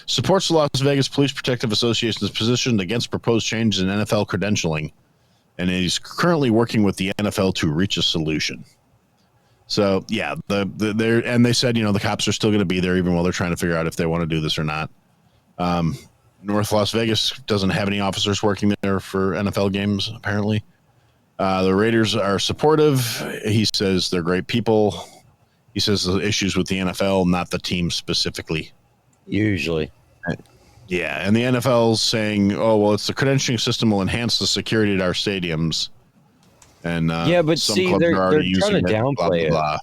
supports the Las Vegas Police Protective Association's position against proposed changes in NFL credentialing. And he's currently working with the NFL to reach a solution. So, yeah, they said, the cops are still going to be there even while they're trying to figure out if they want to do this or not. North Las Vegas doesn't have any officers working there for NFL games, apparently. The Raiders are supportive. He says they're great people. He says the issues with the NFL, not the team specifically. Usually. Yeah, and the NFL's saying, oh, well, it's the credentialing system will enhance the security at our stadiums. And but some see, clubs they're are already trying to using it, downplay blah, blah, blah.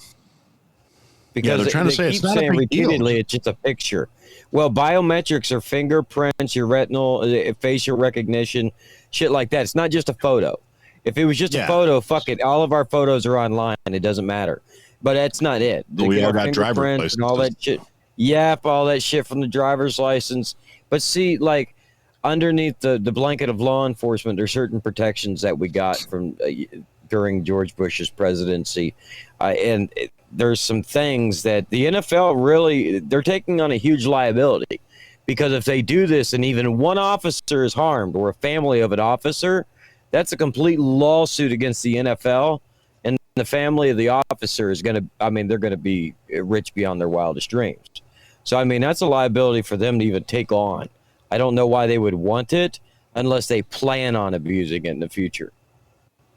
Because they're trying to say keep it's not a saying big deal. repeatedly it's just a picture. Well, biometrics are fingerprints, your retinal, facial recognition, shit like that. It's not just a photo. If it was just a photo, fuck it. All of our photos are online. It doesn't matter. But that's not it. We all got driver's licenses. And all that shit. Yep, all that shit from the driver's license. But see, like, underneath the blanket of law enforcement, there's certain protections that we got from during George Bush's presidency. And there's some things that the NFL really, they're taking on a huge liability. Because if they do this and even one officer is harmed or a family of an officer, that's a complete lawsuit against the NFL. And the family of the officer is going to, they're going to be rich beyond their wildest dreams. So, that's a liability for them to even take on. I don't know why they would want it unless they plan on abusing it in the future.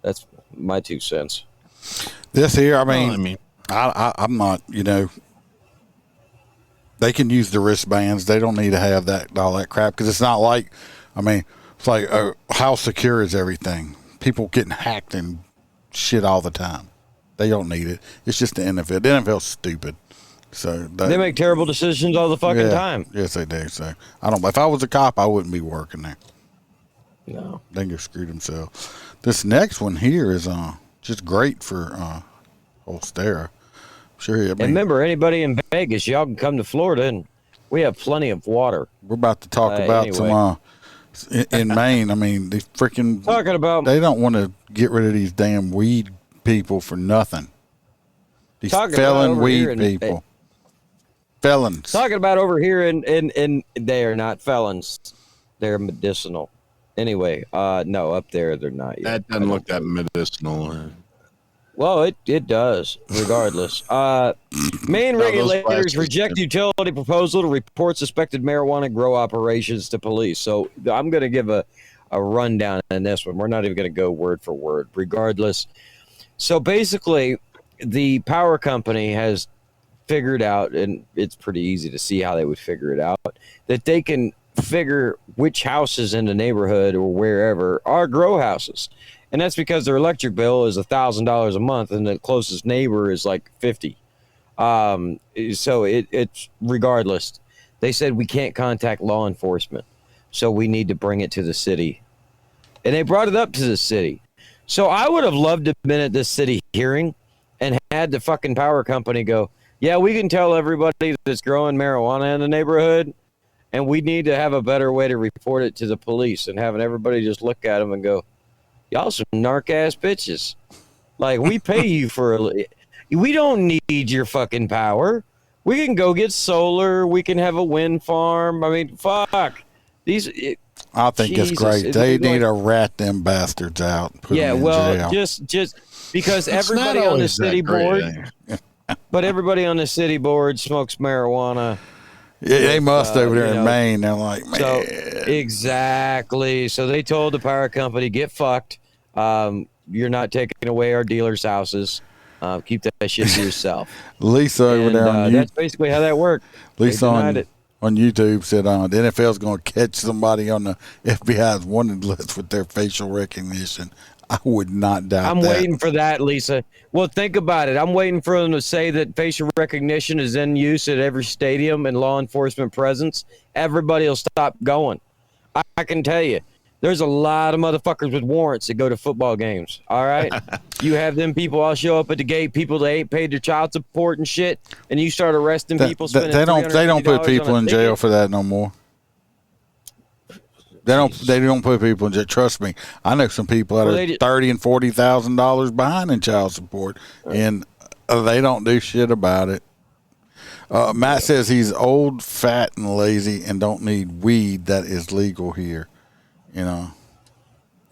That's my 2 cents. This here, I'm not, they can use the wristbands. They don't need to have all that crap because it's not like, it's like, how secure is everything? People getting hacked and shit all the time. They don't need it. It's just the NFL. The NFL's stupid. So they make terrible decisions all the fucking time. Yes, they do. So if I was a cop, I wouldn't be working there. No. They can go screw themselves. This next one here is just great for Holstera. Sure. And remember, anybody in Vegas, y'all can come to Florida, and we have plenty of water. We're about to talk about some in Maine. They freaking talking about. They don't want to get rid of these damn weed people for nothing. These felon weed people. Felons. Talking about over here, and they are not felons. They're medicinal. Anyway, no, up there they're not yet. That doesn't look that medicinal. Well, it does, regardless. Maine regulators reject utility proposal to report suspected marijuana grow operations to police. So I'm going to give a rundown on this one. We're not even going to go word for word, regardless. So basically, the power company has figured out, and it's pretty easy to see how they would figure it out, that they can figure which houses in the neighborhood or wherever are grow houses. And that's because their electric bill is $1,000 a month, and the closest neighbor is like 50. So it's regardless. They said we can't contact law enforcement, so we need to bring it to the city. And they brought it up to the city. So I would have loved to have been at this city hearing and had the fucking power company go, yeah, we can tell everybody that's growing marijuana in the neighborhood, and we need to have a better way to report it to the police, and having everybody just look at them and go, y'all some narc-ass bitches. Like, we pay you we don't need your fucking power. We can go get solar. We can have a wind farm. I mean, fuck. I think it's great. They need to rat them bastards out. And put them in jail. just because everybody on the city board, but everybody on the city board smokes marijuana. Yeah, they must over there in Maine. They're like, man. So, exactly. So they told the power company, get fucked. You're not taking away our dealers' houses. Keep that shit to yourself. Lisa over there on YouTube. That's basically how that worked. Lisa on YouTube said the NFL's going to catch somebody on the FBI's wanted list with their facial recognition. I would not doubt I'm waiting for that, Lisa. Well, think about it. I'm waiting for them to say that facial recognition is in use at every stadium and law enforcement presence. Everybody will stop going. I can tell you, there's a lot of motherfuckers with warrants that go to football games. All right? You have them people all show up at the gate, people that ain't paid their child support and shit, and you start arresting people. They don't put people in jail for that no more. They don't put people in jail. Trust me, I know some people that are $30,000 and $40,000 behind in child support, and they don't do shit about it. Matt says he's old, fat, and lazy, and don't need weed that is legal here, in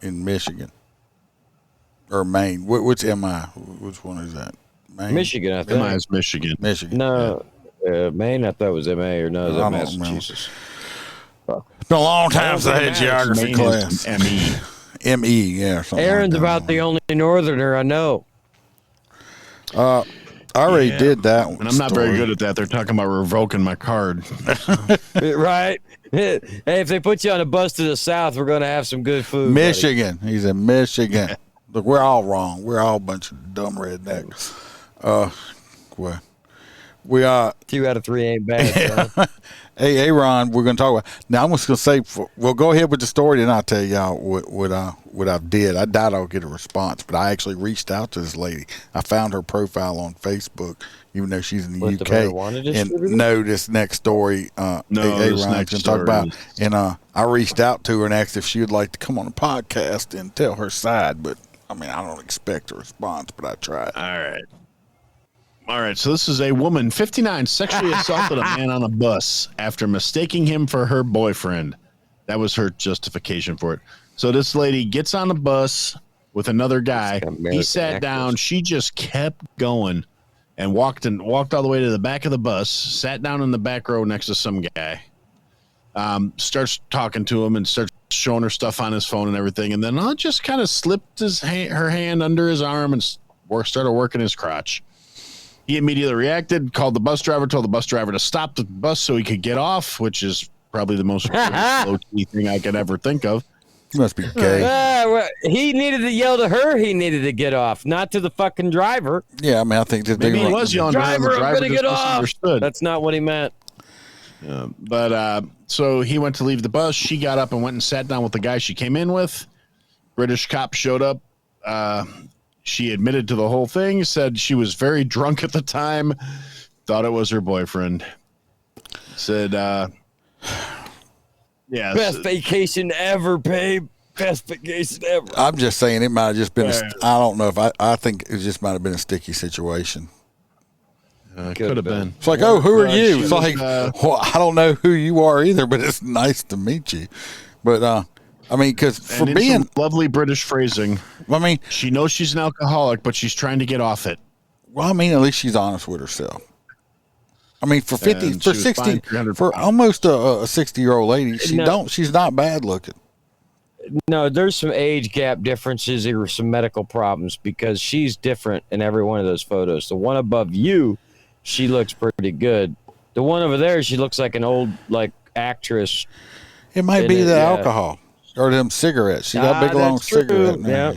Michigan or Maine. Which MI? Which one is that? Maine? Michigan, I think. MI is Michigan. No, Maine. I thought it was MA or no, is that Massachusetts? It's been a long time since I had geography class. ME, yeah. Aaron's about the only northerner I know. I already did that one. And I'm not very good at that. They're talking about revoking my card. Right? Hey, if they put you on a bus to the south, we're going to have some good food. Michigan. Buddy. He's in Michigan. Look, we're all wrong. We're all a bunch of dumb rednecks. We are 2 out of 3 ain't bad. Hey, Aaron, we're going to talk about now. I'm just going to say, we'll go ahead with the story, and I'll tell y'all what I did. I doubt I'll get a response, but I actually reached out to this lady. I found her profile on Facebook, even though she's in the UK. And no, this next story, Aaron's going to talk about. And I reached out to her and asked if she would like to come on the podcast and tell her side. But I mean, I don't expect a response, but I tried. All right, so this is a woman, 59, sexually assaulted a man on a bus after mistaking him for her boyfriend. That was her justification for it. So this lady gets on the bus with another guy. He sat down. She just kept going and walked all the way to the back of the bus, sat down in the back row next to some guy, starts talking to him and starts showing her stuff on his phone and everything. And then just kind of slipped her hand under his arm and started working his crotch. He immediately reacted, called the bus driver, told the bus driver to stop the bus so he could get off, which is probably the most low-key thing I could ever think of. He must be gay. He needed to yell to her. He needed to get off, not to the fucking driver. Yeah, I mean, I think that maybe he was yelling to her. Driver, I'm going to get off. That's not what he meant. So he went to leave the bus. She got up and went and sat down with the guy she came in with. British cop showed up. She admitted to the whole thing, said she was very drunk at the time, thought it was her boyfriend. Said, yeah. Best vacation ever, babe. Best vacation ever. I'm just saying it might have just been, I don't know if I think it just might have been a sticky situation. Could have been. It's like, who are you? It's like, I don't know who you are either, but it's nice to meet you. But I mean, because for and being some lovely British phrasing, I mean, she knows she's an alcoholic, but she's trying to get off it. well, I mean, at least she's honest with herself. I mean, for 50, And for she was 60, fined 300 for pounds. almost a 60-year-old lady, she's not bad looking. No, there's some age gap differences or some medical problems because she's different in every one of those photos. The one above you, she looks pretty good. The one over there, she looks like an old actress. It might be the alcohol or them cigarettes. She got big long cigarette. Yeah.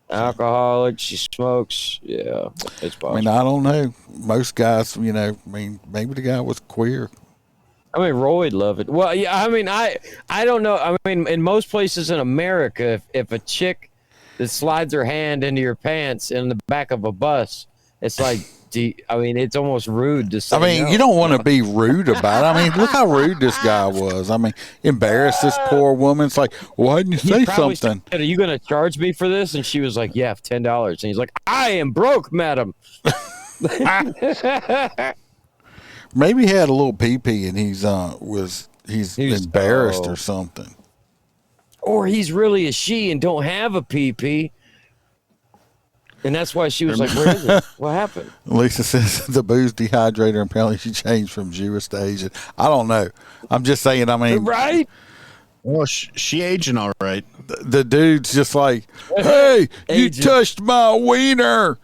Alcoholic, she smokes. Yeah, it's possible. I mean, I don't know. Most guys, I mean, maybe the guy was queer. I mean, Roy'd love it. Well, yeah, I mean, I don't know. I mean, in most places in America, if a chick that slides her hand into your pants in the back of a bus, it's like, I mean, it's almost rude to say. I mean, no. you don't want to be rude about it. I mean, look how rude this guy was. I mean, embarrass this poor woman. It's like, why didn't you say something? Said, are you going to charge me for this? And she was like, yeah, $10. And he's like, I am broke, madam. Maybe he had a little pee-pee and he's embarrassed or something. Or he's really a she and don't have a pee-pee. And that's why she was like, where is it? What happened? Lisa says the booze dehydrated her and apparently she changed from Jewish to Asian. I don't know. I'm just saying, I mean. Right? Well, she aging all right. The dude's just like, hey, you touched my wiener.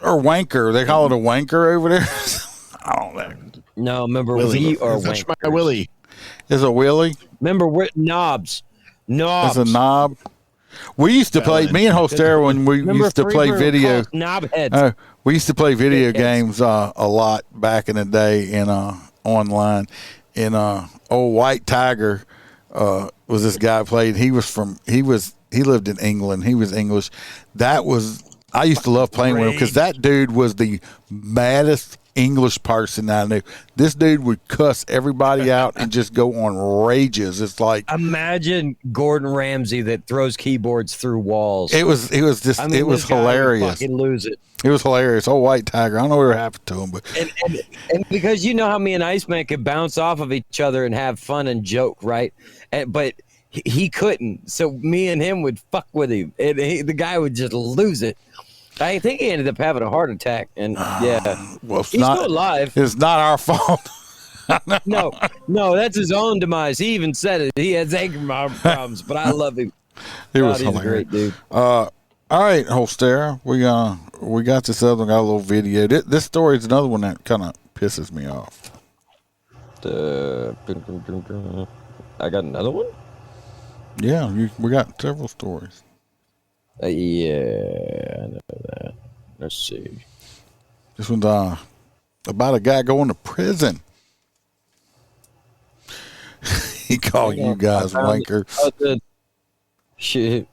Or wanker. They call it a wanker over there. I don't know. No, remember, we are wankers. My willy. Is a willy? Remember, knobs. It's a knob. We used to play, me and Holstera, when we used to play video. Knobheads. We used to play video games a lot back in the day in online. And old White Tiger was this guy played. He lived in England. He was English. I used to love playing with him because that dude was the maddest English person I knew. This dude would cuss everybody out and just go on rages. It's like, imagine Gordon Ramsay that throws keyboards through walls. It was just it was hilarious. Fucking lose it. It was hilarious. Oh, White Tiger. I don't know what happened to him, but and because you know how me and Iceman could bounce off of each other and have fun and joke, right? But he couldn't. So me and him would fuck with him, and the guy would just lose it. I think he ended up having a heart attack, and well, he's still alive. It's not our fault. No, that's his own demise. He even said it. He has anger problems, but I love him. He was he's hilarious. a great dude. All right, Holstera, we got this other one. Got a little video. This story is another one that kind of pisses me off. I got another one. Yeah, we got several stories. Yeah, I know that. Let's see. This one's about a guy going to prison. He called you guys wanker. Shit.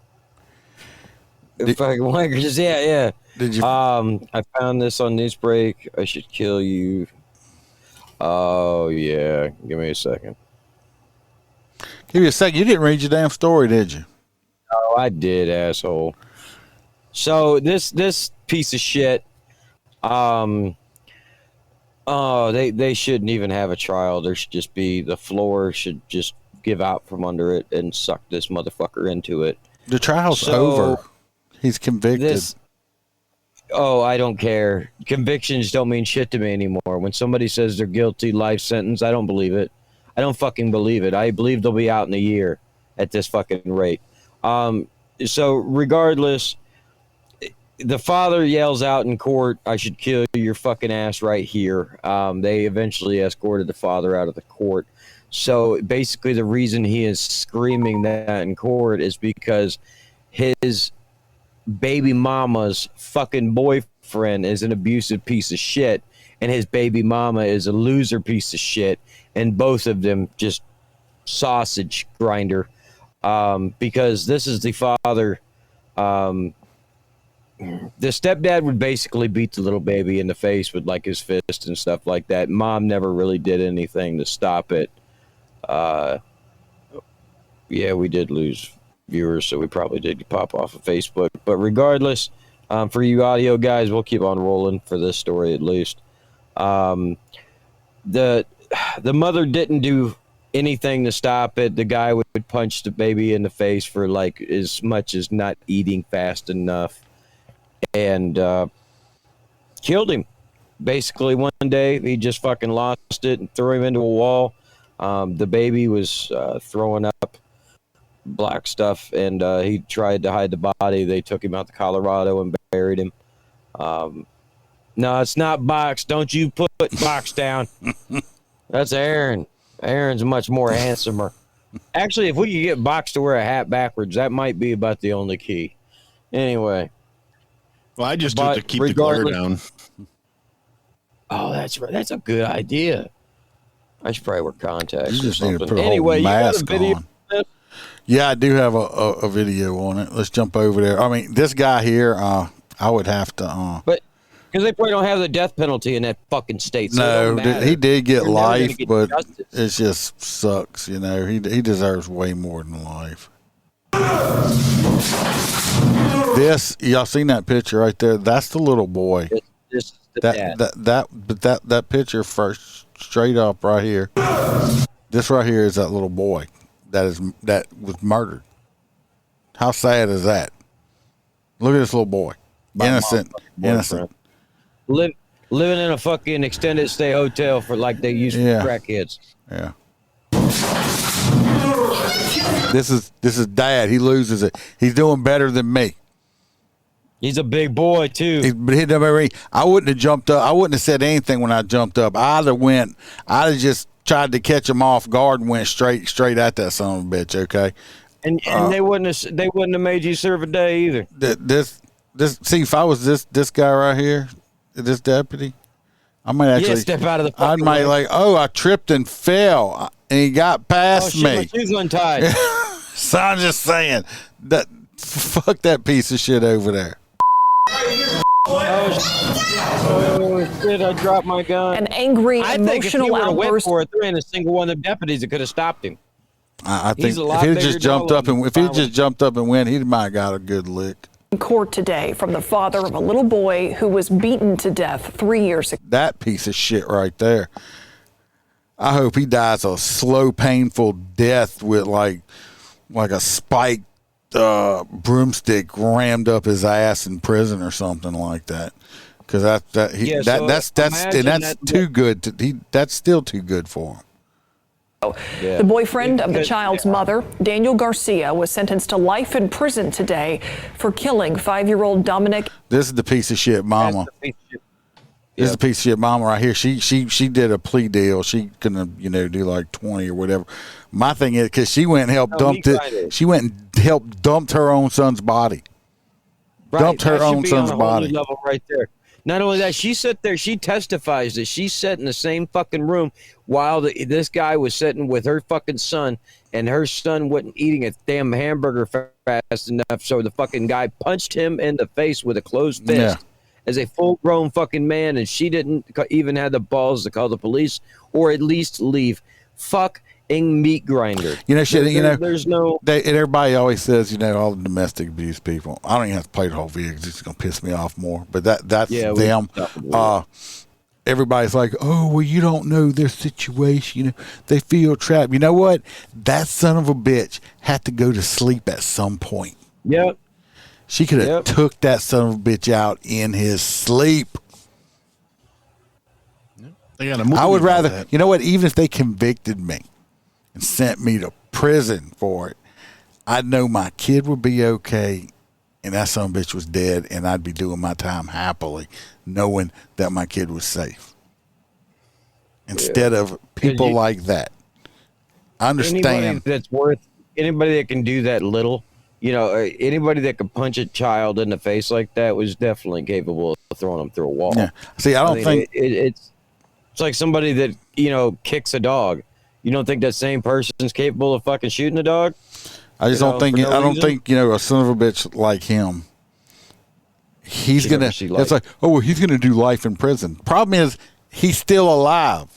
Fucking wankers. Yeah. Did you? I found this on Newsbreak. I should kill you. Oh yeah. Give me a second. Give me a second. You didn't read your damn story, did you? Oh, I did, asshole. So this piece of shit, they shouldn't even have a trial. There should just be, the floor should just give out from under it and suck this motherfucker into it. The trial's over. He's convicted. I don't care. Convictions don't mean shit to me anymore. When somebody says they're guilty, life sentence, I don't believe it. I don't fucking believe it. I believe they'll be out in a year at this fucking rate. So regardless, the father yells out in court, I should kill your fucking ass right here. They eventually escorted the father out of the court. So basically the reason he is screaming that in court is because his baby mama's fucking boyfriend is an abusive piece of shit, and his baby mama is a loser piece of shit, and both of them just sausage grinder. Because this is the father. The stepdad would basically beat the little baby in the face with like his fist and stuff like that. Mom never really did anything to stop it. Yeah, we did lose viewers, so we probably did pop off of Facebook. But regardless, for you audio guys, we'll keep on rolling for this story at least. The mother didn't do anything to stop it. The guy would punch the baby in the face for like as much as not eating fast enough, and killed him. Basically, one day he just fucking lost it and threw him into a wall. The baby was throwing up black stuff, and he tried to hide the body. They took him out to Colorado and buried him. No, it's not Box. Don't you put Box down. That's Aaron. Aaron's much more handsomer. Actually, if we could get Box to wear a hat backwards, that might be about the only key. Anyway. Well, I just do it to keep the glare down. Oh, that's right. That's a good idea. I should probably wear contacts. You just need to put Anyway, a whole mask you got a video on. Yeah, I do have a video on it. Let's jump over there. I mean, this guy here, I would have to. But because they probably don't have the death penalty in that fucking state. So no, he did get You're life, but justice. it just sucks. You know, he deserves way more than life. This, y'all seen that picture right there? That's the little boy. This is the That picture first, straight up right here. This right here is that little boy that was murdered. How sad is that? Look at this little boy, innocent. Living in a fucking extended stay hotel for like they use for crackheads. Yeah. This is Dad. He loses it. He's doing better than me. He's a big boy too. I wouldn't have jumped up. I wouldn't have said anything when I jumped up. I'd have just tried to catch him off guard and went straight at that son of a bitch. Okay. And they wouldn't have made you serve a day either. See, if I was this guy right here, this deputy, I might actually step out of the. I might way. I tripped and fell, and he got past me. My shoes untied. So I'm just saying that fuck that piece of shit over there. Oh shit! I dropped my gun. An angry, I think if he emotional would have went outburst. for it, there ain't a single one of the deputies that could have stopped him. I think He's a lot if he bigger just jumped dog up and went, he might have got a good lick. In court today from the father of a little boy who was beaten to death 3 years ago. That piece of shit right there. I hope he dies a slow, painful death with like a spiked broomstick rammed up his ass in prison or something like that. Because that's too good. That's still too good for him. The boyfriend of the child's mother, Daniel Garcia, was sentenced to life in prison today for killing 5-year-old Dominic. This is the piece of shit mama. This is the piece of shit mama right here. She did a plea deal. She gonna do like 20 or whatever. My thing is because she went and helped dumped it. She went and helped dumped her own son's body. Right, dumped her own son's on a body. Level right there. Not only that, she sat there. She testifies that she sat in the same fucking room while this guy was sitting with her fucking son, and her son wasn't eating a damn hamburger fast enough, so the fucking guy punched him in the face with a closed fist as a full-grown fucking man, and she didn't even have the balls to call the police or at least leave. Fucking meat grinder. There's no. Everybody always says, all the domestic abuse people. I don't even have to play the whole video because it's gonna piss me off more. But that's them. Everybody's like, oh, well, you don't know their situation. They feel trapped. You know what? That son of a bitch had to go to sleep at some point. Yep. She could have took that son of a bitch out in his sleep. I would rather, you know what? Even if they convicted me and sent me to prison for it, I'd know my kid would be okay and that son of a bitch was dead, and I'd be doing my time happily knowing that my kid was safe. Instead of people like that. I understand. Anybody that can do that little, anybody that can punch a child in the face like that was definitely capable of throwing them through a wall. Yeah. See, I don't think it's like somebody that, kicks a dog. You don't think that same person's capable of fucking shooting a dog? I just don't think. I don't think a son of a bitch like him. He's gonna. It's like, oh, well, he's gonna do life in prison. Problem is, he's still alive.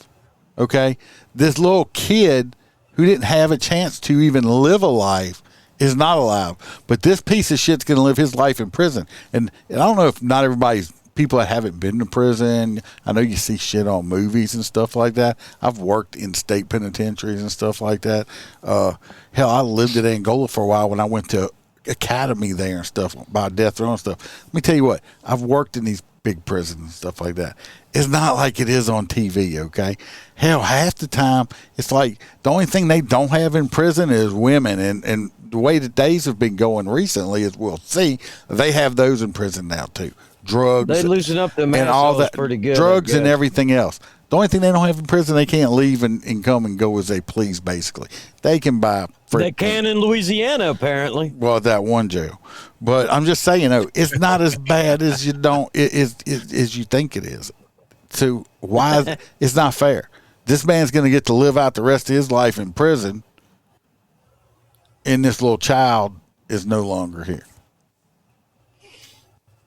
Okay, this little kid who didn't have a chance to even live a life is not alive. But this piece of shit's gonna live his life in prison. And I don't know if not everybody's people that haven't been to prison. I know you see shit on movies and stuff like that. I've worked in state penitentiaries and stuff like that. Hell, I lived in Angola for a while when I went to academy there and stuff, by death row and stuff. Let me tell you what, I've worked in these big prisons and stuff like that. It's not like it is on TV, okay? Hell, half the time, it's like the only thing they don't have in prison is women. And the way the days have been going recently, as we'll see, they have those in prison now, too. Drugs. They loosen up the and all that, pretty good. drugs and everything else. The only thing they don't have in prison, they can't leave and come and go as they please, basically. They can buy... They can in Louisiana, apparently. Well, that one jail. But I'm just saying, though, it's not as bad as you as you think it is. So why is it's not fair? This man's going to get to live out the rest of his life in prison, and this little child is no longer here.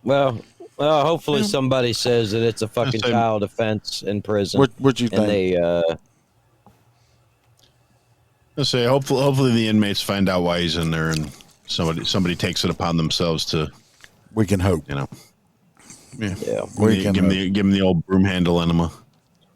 Well, hopefully somebody says that it's a fucking child offense in prison. What you think? And they, Let's say hopefully the inmates find out why he's in there, and somebody takes it upon themselves to. We can hope. Yeah. Give him the old broom handle enema.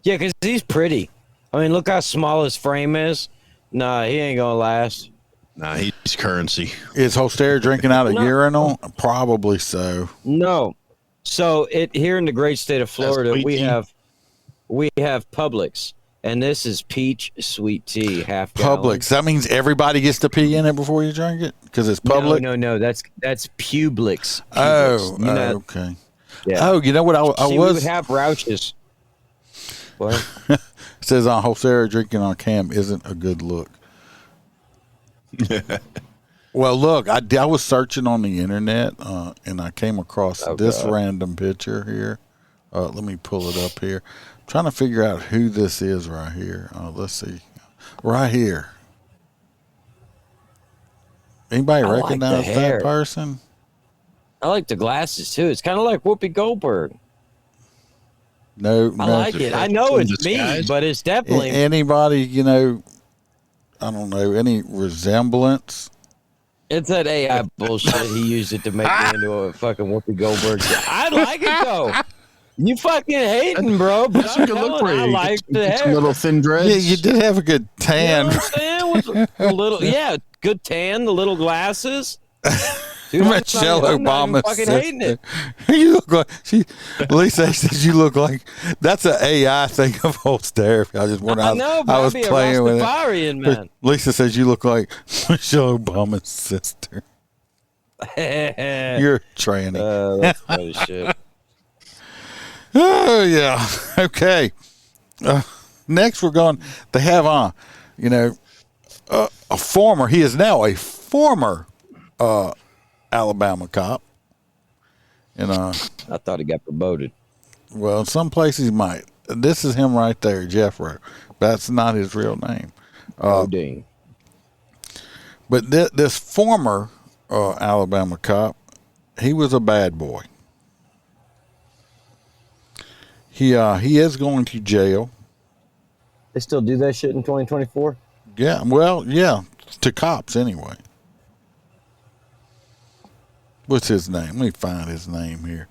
Yeah, because he's pretty. I mean, look how small his frame is. Nah, he ain't gonna last. Nah, he's currency. Is Holster drinking out of urinal? Probably so. No. So here in the great state of Florida, we have Publix. And this is peach sweet tea, half gallon. Publix. That means everybody gets to pee in it before you drink it? Because it's public? No. That's Publix. Okay. Yeah. Oh, you know what? I was. We would have Rouches. What? It says on Holster drinking on cam isn't a good look. Well, look, I was searching on the internet and I came across this random picture here. Let me pull it up here. Trying to figure out who this is right here. Let's see. Right here. Anybody recognize that person? I like the glasses too. It's kind of like Whoopi Goldberg. No, I like it. I know it's me, but it's definitely anybody. I don't know any resemblance. It's that AI bullshit. He used it to make me into a fucking Whoopi Goldberg. I like it though. You fucking hating, bro. But I'm telling you, I like the hair. Some little thin dreads. Yeah, you did have a good tan. You know what I'm saying? With a little, good tan, the little glasses. Dude, Michelle Obama's fucking hating it. You look like Lisa says you look like that's an AI thing of Holster. I just wonder. I was playing with it. Man. Lisa says you look like Michelle Obama's sister. You're a tranny. That's funny shit. Oh yeah. Okay. Next, we're going. They have a former. He is now a former Alabama cop, and I thought he got promoted. Well, in some places he might. This is him right there, Jeffro. That's not his real name. Dean. But this former Alabama cop, he was a bad boy. He is going to jail. They still do that shit in 2024? Yeah, well, yeah, to cops anyway. What's his name? Let me find his name here.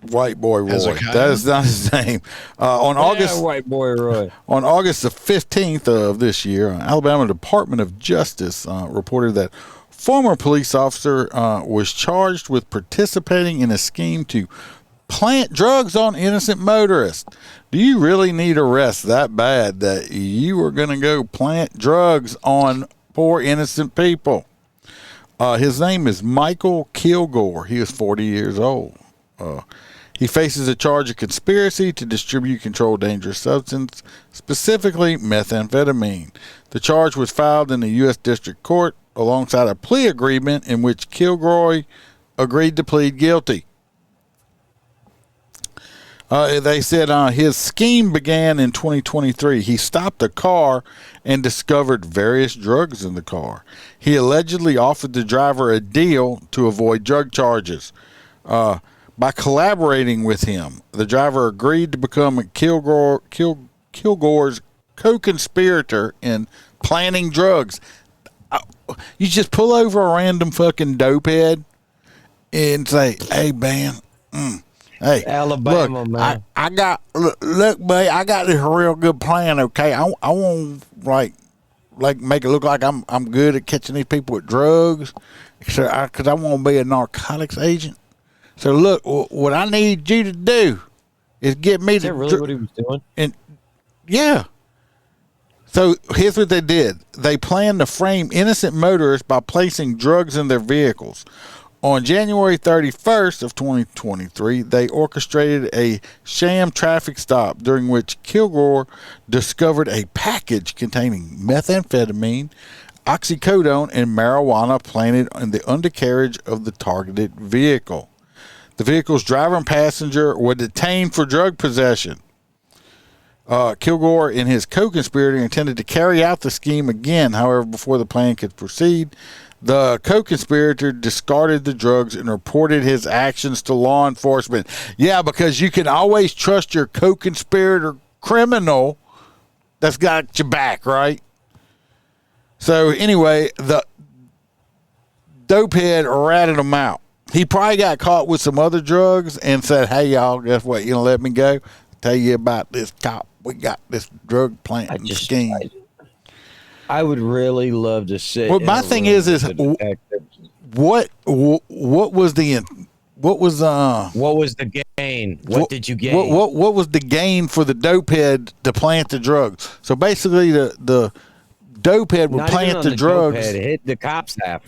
White Boy Roy. That is not his name. White Boy Roy. On August the 15th of this year, Alabama Department of Justice reported that former police officer was charged with participating in a scheme to plant drugs on innocent motorists. Do you really need arrest that bad that you are going to go plant drugs on poor innocent people? His name is Michael Kilgore. He is 40 years old. He faces a charge of conspiracy to distribute controlled dangerous substance, specifically methamphetamine. The charge was filed in the U.S. District Court alongside a plea agreement in which Kilgore agreed to plead guilty. They said his scheme began in 2023. He stopped a car and discovered various drugs in the car. He allegedly offered the driver a deal to avoid drug charges. By collaborating with him, the driver agreed to become Kilgore's co-conspirator in planting drugs. You just pull over a random fucking dopehead and say, "Hey, man, hey, Alabama, look, man. I got look, buddy, I got this real good plan. Okay, I want like make it look like I'm good at catching these people with drugs, so because I want to be a narcotics agent. So look, what I need you to do is get me Is that really what he was doing? And yeah. So here's what they did. They planned to frame innocent motorists by placing drugs in their vehicles. On January 31st of 2023, they orchestrated a sham traffic stop during which Kilgore discovered a package containing methamphetamine, oxycodone, and marijuana planted in the undercarriage of the targeted vehicle. The vehicle's driver and passenger were detained for drug possession. Kilgore and his co-conspirator intended to carry out the scheme again. However, before the plan could proceed, the co-conspirator discarded the drugs and reported his actions to law enforcement. Yeah, because you can always trust your co-conspirator criminal that's got your back, right? So anyway, the dopehead ratted him out. He probably got caught with some other drugs and said, "Hey, y'all, guess what? You gonna let me go? Tell you about this cop. We got this drug planting scheme." I would really love to sit. Well, my thing is what was the gain? What did you gain? What was the gain for the dopehead to plant the drugs? So basically, the dopehead would plant the drugs. Dopehead, hit the cops have.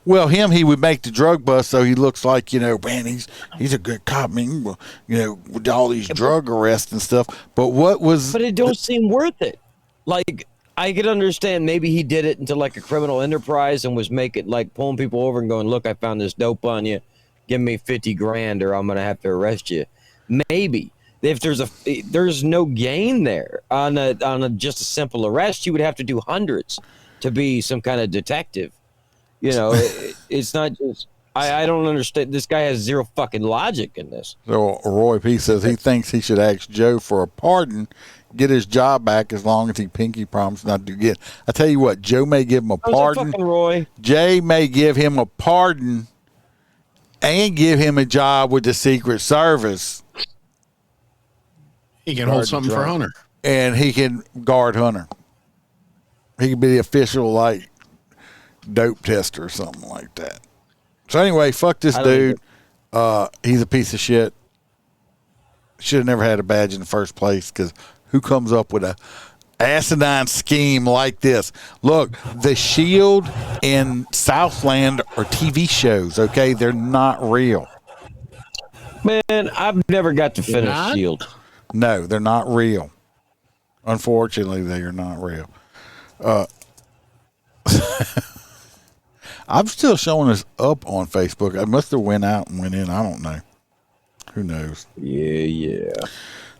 Well, he would make the drug bust so he looks like, man, he's a good cop. I mean, with all these drug arrests and stuff. But But it don't seem worth it. Like, I could understand maybe he did it into like a criminal enterprise and was pulling people over and going, "Look, I found this dope on you. Give me 50 grand or I'm going to have to arrest you." Maybe. If there's no gain there on just a simple arrest, you would have to do hundreds to be some kind of detective. It's not just. I don't understand. This guy has zero fucking logic in this. So Roy P says he thinks he should ask Joe for a pardon, get his job back as long as he pinky promised not to get. I tell you what, Joe may give him a pardon. Fucking Roy. Jay may give him a pardon and give him a job with the Secret Service. He can hold something for Hunter. And he can guard Hunter. He could be the official, dope tester or something like that. So anyway, fuck this dude. He's a piece of shit. Should have never had a badge in the first place, because who comes up with a asinine scheme like this? Look, The Shield and Southland are TV shows, okay? They're not real. Man, I've never got to finish Shield. No, they're not real. Unfortunately, they are not real. I'm still showing this up on Facebook. I must have went out and went in. I don't know. Who knows? Yeah.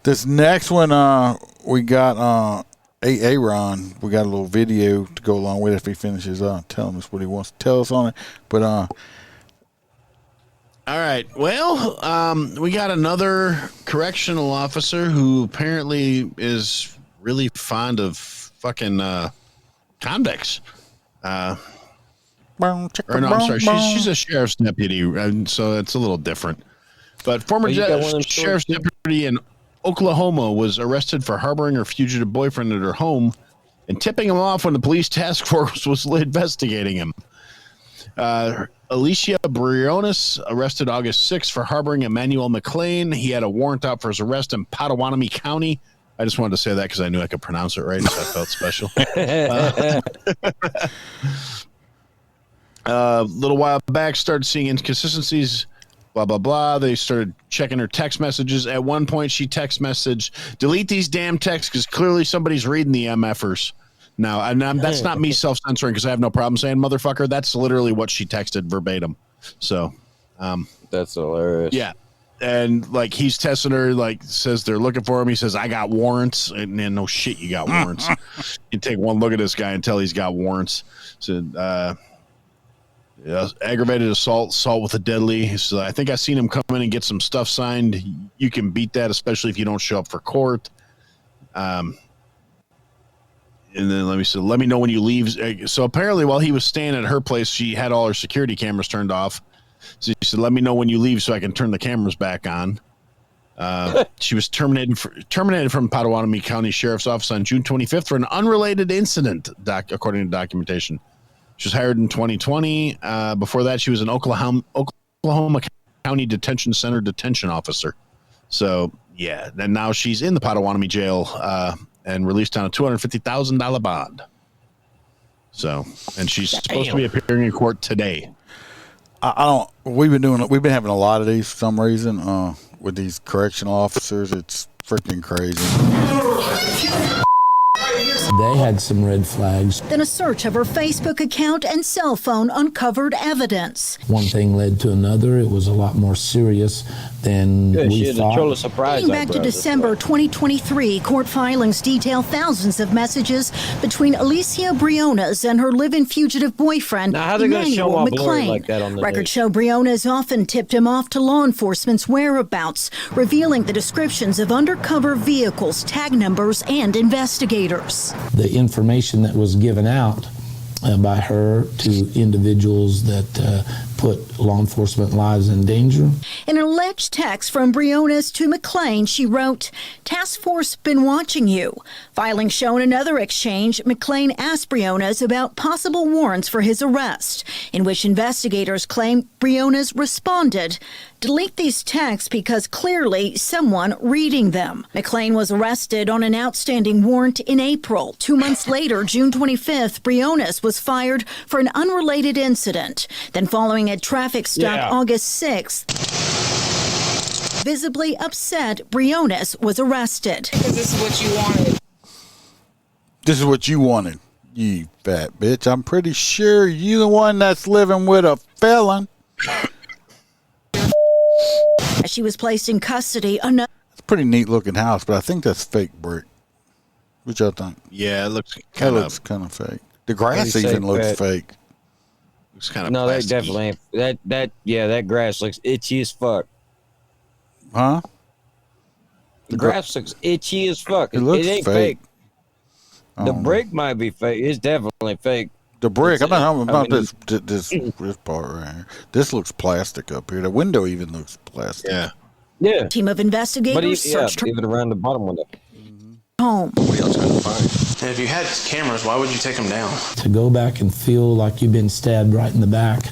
This next one, we got Aaron. We got a little video to go along with it if he finishes telling us what he wants to tell us on it. But all right. Well, we got another correctional officer who apparently is really fond of fucking convicts. Or no, I'm sorry. She's a sheriff's deputy, so it's a little different. But former sheriff's deputy in Oklahoma was arrested for harboring her fugitive boyfriend at her home and tipping him off when the police task force was investigating him. Alicia Briones arrested August 6th for harboring Emmanuel McLean. He had a warrant out for his arrest in Pottawatomie County. I just wanted to say that because I knew I could pronounce it right, so I felt special. A little while back, started seeing inconsistencies, blah, blah, blah. They started checking her text messages. At one point, she text messaged, "Delete these damn texts because clearly somebody's reading the MFers." Now, that's not me self-censoring because I have no problem saying motherfucker. That's literally what she texted verbatim. So, that's hilarious. Yeah. And he's testing her, says they're looking for him. He says, "I got warrants." And then, no shit, you got warrants. You take one look at this guy and tell he's got warrants. So, aggravated assault with a deadly. So I think I seen him come in and get some stuff signed. You can beat that, especially if you don't show up for court. And then let me know when you leave. So apparently while he was staying at her place, she had all her security cameras turned off. So she said, "Let me know when you leave so I can turn the cameras back on." She was terminated from Potawatomi County Sheriff's Office on June 25th for an unrelated incident, according to documentation. She was hired in 2020. Before that, she was an Oklahoma County Detention Center detention officer. So, yeah, and now she's in the Potawatomi jail and released on a $250,000 bond. So, and she's supposed to be appearing in court today. We've been having a lot of these for some reason with these correctional officers. It's freaking crazy. They had some red flags. Then a search of her Facebook account and cell phone uncovered evidence. One thing led to another. It was a lot more serious than we thought. Dating back to December 2023, court filings detail thousands of messages between Alicia Briones and her live-in fugitive boyfriend, Emmanuel McLean. Like that on the Records show Briones often tipped him off to law enforcement's whereabouts, revealing the descriptions of undercover vehicles, tag numbers, and investigators. The information that was given out by her to individuals that put law enforcement lives in danger. In an alleged text from Briones to McLean, she wrote, "Task Force been watching you." Filings show in another exchange, McLean asked Briones about possible warrants for his arrest, in which investigators claim Briones responded, "Delete these texts because clearly someone reading them." McLean was arrested on an outstanding warrant in April. 2 months later, June 25th, Briones was fired for an unrelated incident. Then following a traffic stop August 6th, visibly upset, Briones was arrested. Because this is what you wanted. This is what you wanted, you fat bitch. I'm pretty sure you the one that's living with a felon. As she was placed in custody, It's a pretty neat looking house, but I think that's fake brick. What y'all think? Yeah, it looks kind of fake. The grass even looks fake. Looks kind of no, plasticky. that definitely that grass looks itchy as fuck. Huh? The grass looks itchy as fuck. It looks ain't fake. The brick might be fake. It's definitely fake. The brick. I'm not talking about this part right here. This looks plastic up here. The window even looks plastic. Yeah. Team of investigators searched her even around the bottom window. home. What else going to find? And if you had cameras, why would you take them down? To go back and feel like you've been stabbed right in the back.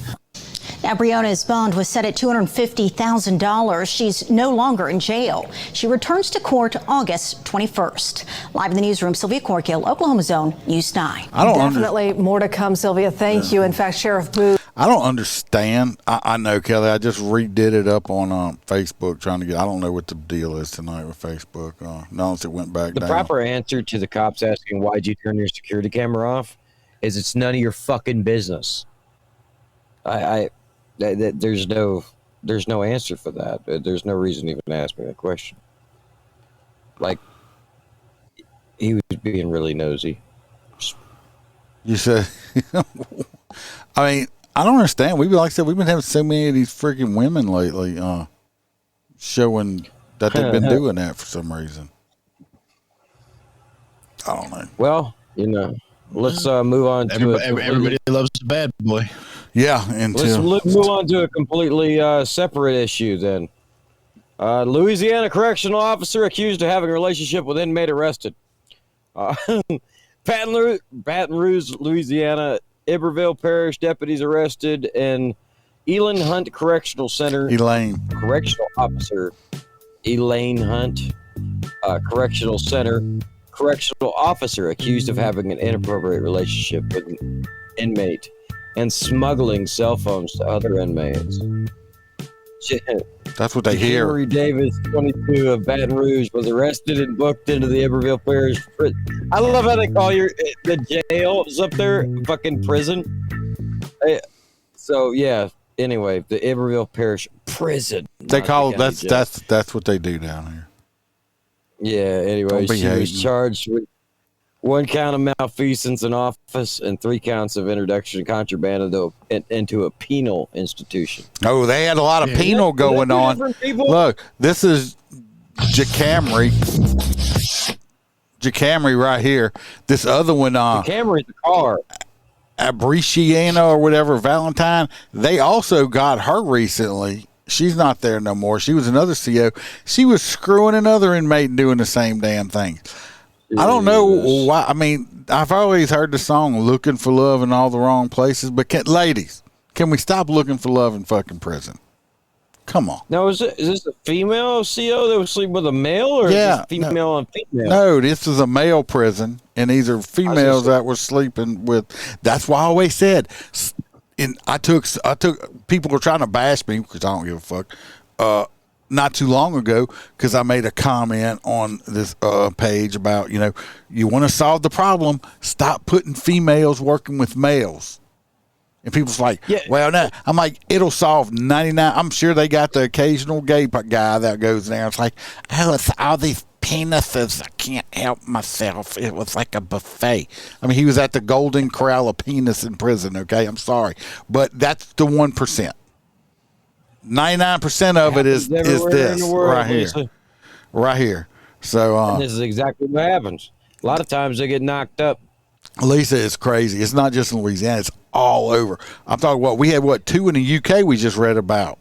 Now, Briones' bond was set at $250,000. She's no longer in jail. She returns to court August 21st. Live in the newsroom, Sylvia Corkill, Oklahoma Zone, News 9. Definitely more to come, Sylvia. Thank you. In fact, Sheriff Booth. I don't understand. I know, Kelly. I just redid it up on Facebook trying to get. I don't know what the deal is tonight with Facebook. Notice it went back down. The proper answer to the cops asking why'd you turn your security camera off is it's none of your fucking business. There's no answer for that. There's no reason to even ask me that question. Like, he was being really nosy. You said, I mean, I don't understand. Like I said, we've been having so many of these freaking women lately showing that they've been doing that for some reason. I don't know. Well, let's move on to everybody loves the bad boy. Yeah, let's move on to a completely separate issue then. Louisiana correctional officer accused of having a relationship with inmate arrested. Baton Rouge, Louisiana, Iberville Parish deputies arrested, and Elaine Hunt Correctional Center. Correctional officer Elaine Hunt Correctional Center. Correctional officer accused of having an inappropriate relationship with an inmate and smuggling cell phones to other inmates. That's what they hear. Henry Davis, 22, of Baton Rouge, was arrested and booked into the Iberville Parish prison. I love how they call the jails up there fucking prison. So yeah. Anyway, the Iberville Parish prison. They call it that's what they do down here. Yeah. Anyway, she was charged with 1 count of malfeasance in office and 3 counts of introduction of contraband into a penal institution. Oh, they had a lot of penal going on. Look, this is Camry right here. This other one, Camry's a car. Abriciana or whatever, Valentine, they also got her recently. She's not there no more. She was another CO. She was screwing another inmate and doing the same damn thing. I don't know why. I mean, I've always heard the song "Looking for Love in All the Wrong Places," but ladies, can we stop looking for love in fucking prison? Come on. Now, is this a female CO that was sleeping with a male, or is this female and female? No, this is a male prison, and these are females that were sleeping with. That's why I always said. And I took people were trying to bash me because I don't give a fuck. Not too long ago, because I made a comment on this page about, you want to solve the problem, stop putting females working with males. And people's like, well, no. I'm like, it'll solve 99. I'm sure they got the occasional gay guy that goes there. It's like, oh, it's all these penises. I can't help myself. It was like a buffet. I mean, he was at the Golden Corral of penis in prison, okay? I'm sorry. But that's the 1%. 99% of it is this right here. Lisa. Right here. So and this is exactly what happens. A lot of times they get knocked up. Lisa is crazy. It's not just in Louisiana. It's all over. I'm talking we had 2 in the UK we just read about.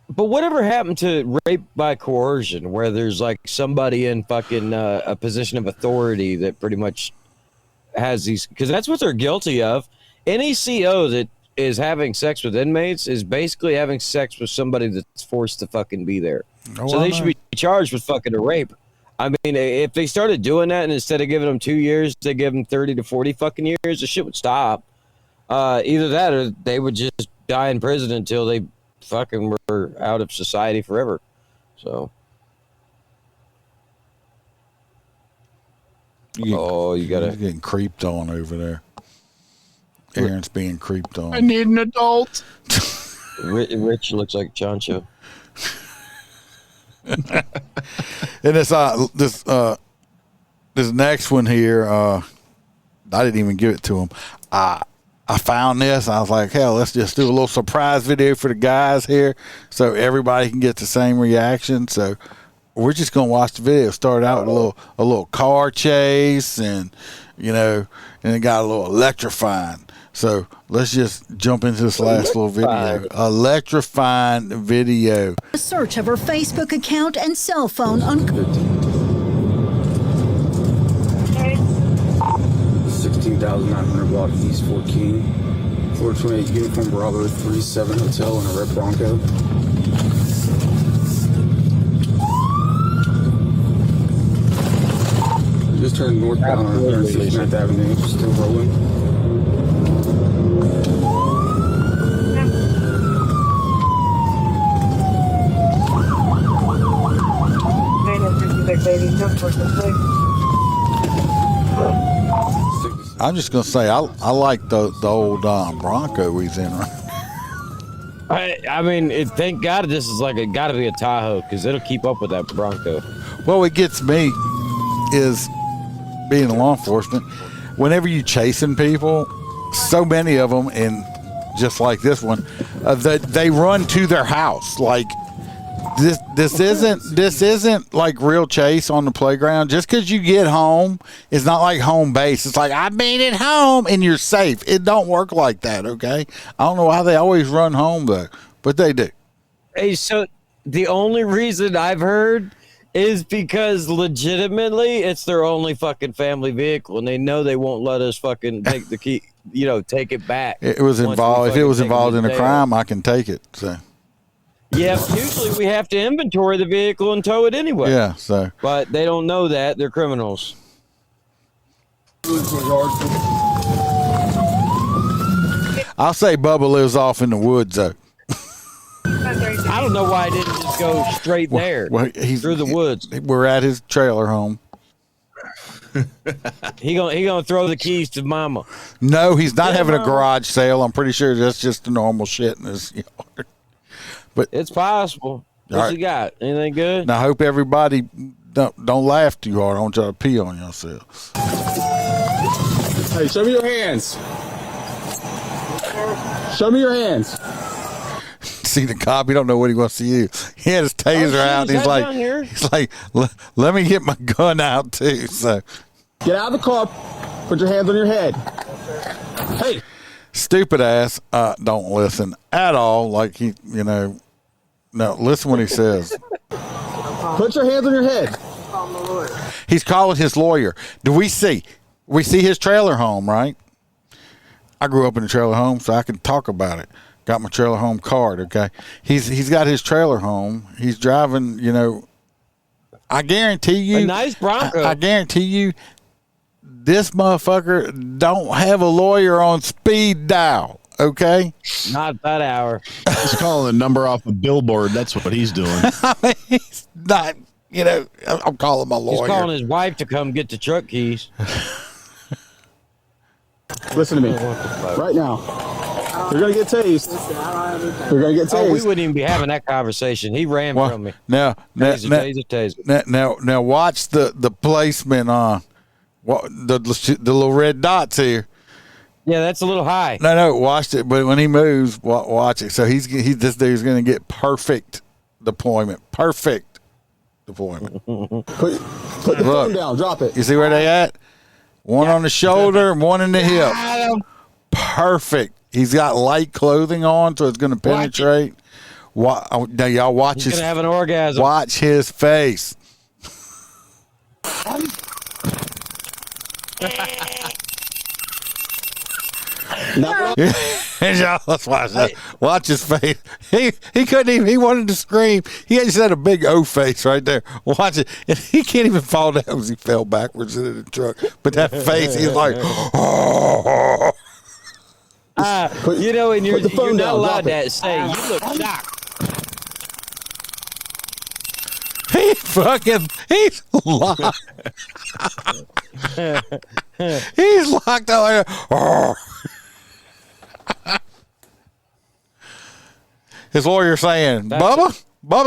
But whatever happened to rape by coercion, where there's like somebody in fucking a position of authority that pretty much has these, because that's what they're guilty of. Any CO that is having sex with inmates is basically having sex with somebody that's forced to fucking be there. So they should be charged with fucking a rape. I mean, if they started doing that and instead of giving them 2 years, they give them 30 to 40 fucking years, the shit would stop. Either that or they would just die in prison until they fucking were out of society forever. So. You gotta. He's getting creeped on over there. Aaron's being creeped on. I need an adult. Rich looks like Chancho. And this next one here, I didn't even give it to him. I found this. I was like, hell, let's just do a little surprise video for the guys here, so everybody can get the same reaction. So we're just gonna watch the video. Start out with a little car chase, and and it got a little electrifying. So let's just jump into this last little video. Electrifying video. A search of her Facebook account and cell phone on 16,900 block East 14. 428 Uniform Bravo 37 Hotel in a red Bronco. Just turned northbound on 169th Avenue, still rolling. I'm just gonna say I like the old Bronco he's in. I mean, thank God this is gotta be a Tahoe, because it'll keep up with that Bronco. Well, what gets me is being in law enforcement. Whenever you chasing people, so many of them, and just like this one, they run to their house. Like this isn't like real chase on the playground. Just because you get home, it's not like home base. It's like, I made it home and you're safe. It don't work like that. Okay, I don't know why they always run home though, but they do. Hey, so the only reason I've heard is because legitimately it's their only fucking family vehicle, and they know they won't let us fucking take the key, take it back. It was involved. If it was involved in a crime, I can take it. So. Yeah, usually we have to inventory the vehicle and tow it anyway. Yeah, so. But they don't know that. They're criminals. I'll say Bubba lives off in the woods, though. I don't know why I didn't just go straight there through the woods. We're at his trailer home. He gonna throw the keys to Mama. No, he's not having a garage sale. I'm pretty sure that's just the normal shit in his yard. But it's possible. What you got? Anything good? Now, I hope everybody don't laugh too hard. I want y'all to pee on yourselves. Hey, show me your hands. Show me your hands. See the cop, he don't know what he wants to use. He had his taser out, and he's like, let me get my gun out too. So get out of the car. Put your hands on your head. Hey, stupid ass. Don't listen at all. Like he, no, listen what he says. Put your hands on your head. He's calling his lawyer. We see his trailer home, right? I grew up in a trailer home, so I can talk about it. Got my trailer home card, okay? He's got his trailer home. He's driving, I guarantee you. A nice Bronco. I guarantee you this motherfucker don't have a lawyer on speed dial, okay? Not that hour. He's calling a number off a billboard. That's what he's doing. I mean, he's not, I'm calling my lawyer. He's calling his wife to come get the truck keys. Listen to me. Right now. You're going to get tased. You're going to get tased. Oh, we wouldn't even be having that conversation. He ran from me. Now, taser. Now watch the placement on the little red dots here. Yeah, that's a little high. No, watch it. But when he moves, watch it. So this dude's going to get perfect deployment. Perfect deployment. Put the phone down. Drop it. You see where they at? One on the shoulder, one in the hip. Perfect. He's got light clothing on, so it's going to penetrate. Now, y'all watch He's going to have an orgasm. Watch his face. Y'all, let's watch that. Watch his face. He couldn't even. He wanted to scream. He just had a big O face right there. Watch it. And he can't even fall down because he fell backwards into the truck. But that face, he's like, oh. And you're not allowed to say, you look shocked. He's locked. He's locked out there. Oh. His lawyer saying, Bubba,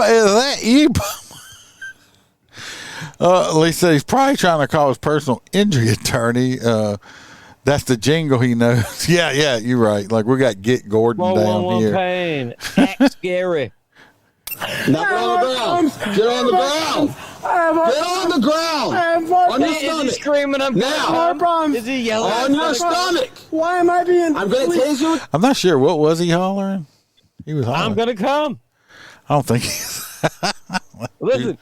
is that you? Lisa, he's probably trying to call his personal injury attorney. That's the jingle he knows. Yeah, you're right. Like we got Get Gordon down here. Pain. Act scary. Now get on the ground. Get on the ground. Get on the ground. On your stomach. Is he screaming? Now. Is he yelling? On your stomach. Why am I being? I'm going to tase you. I'm not sure. What was he hollering? He was hollering. I'm going to come. I don't think he's. Listen.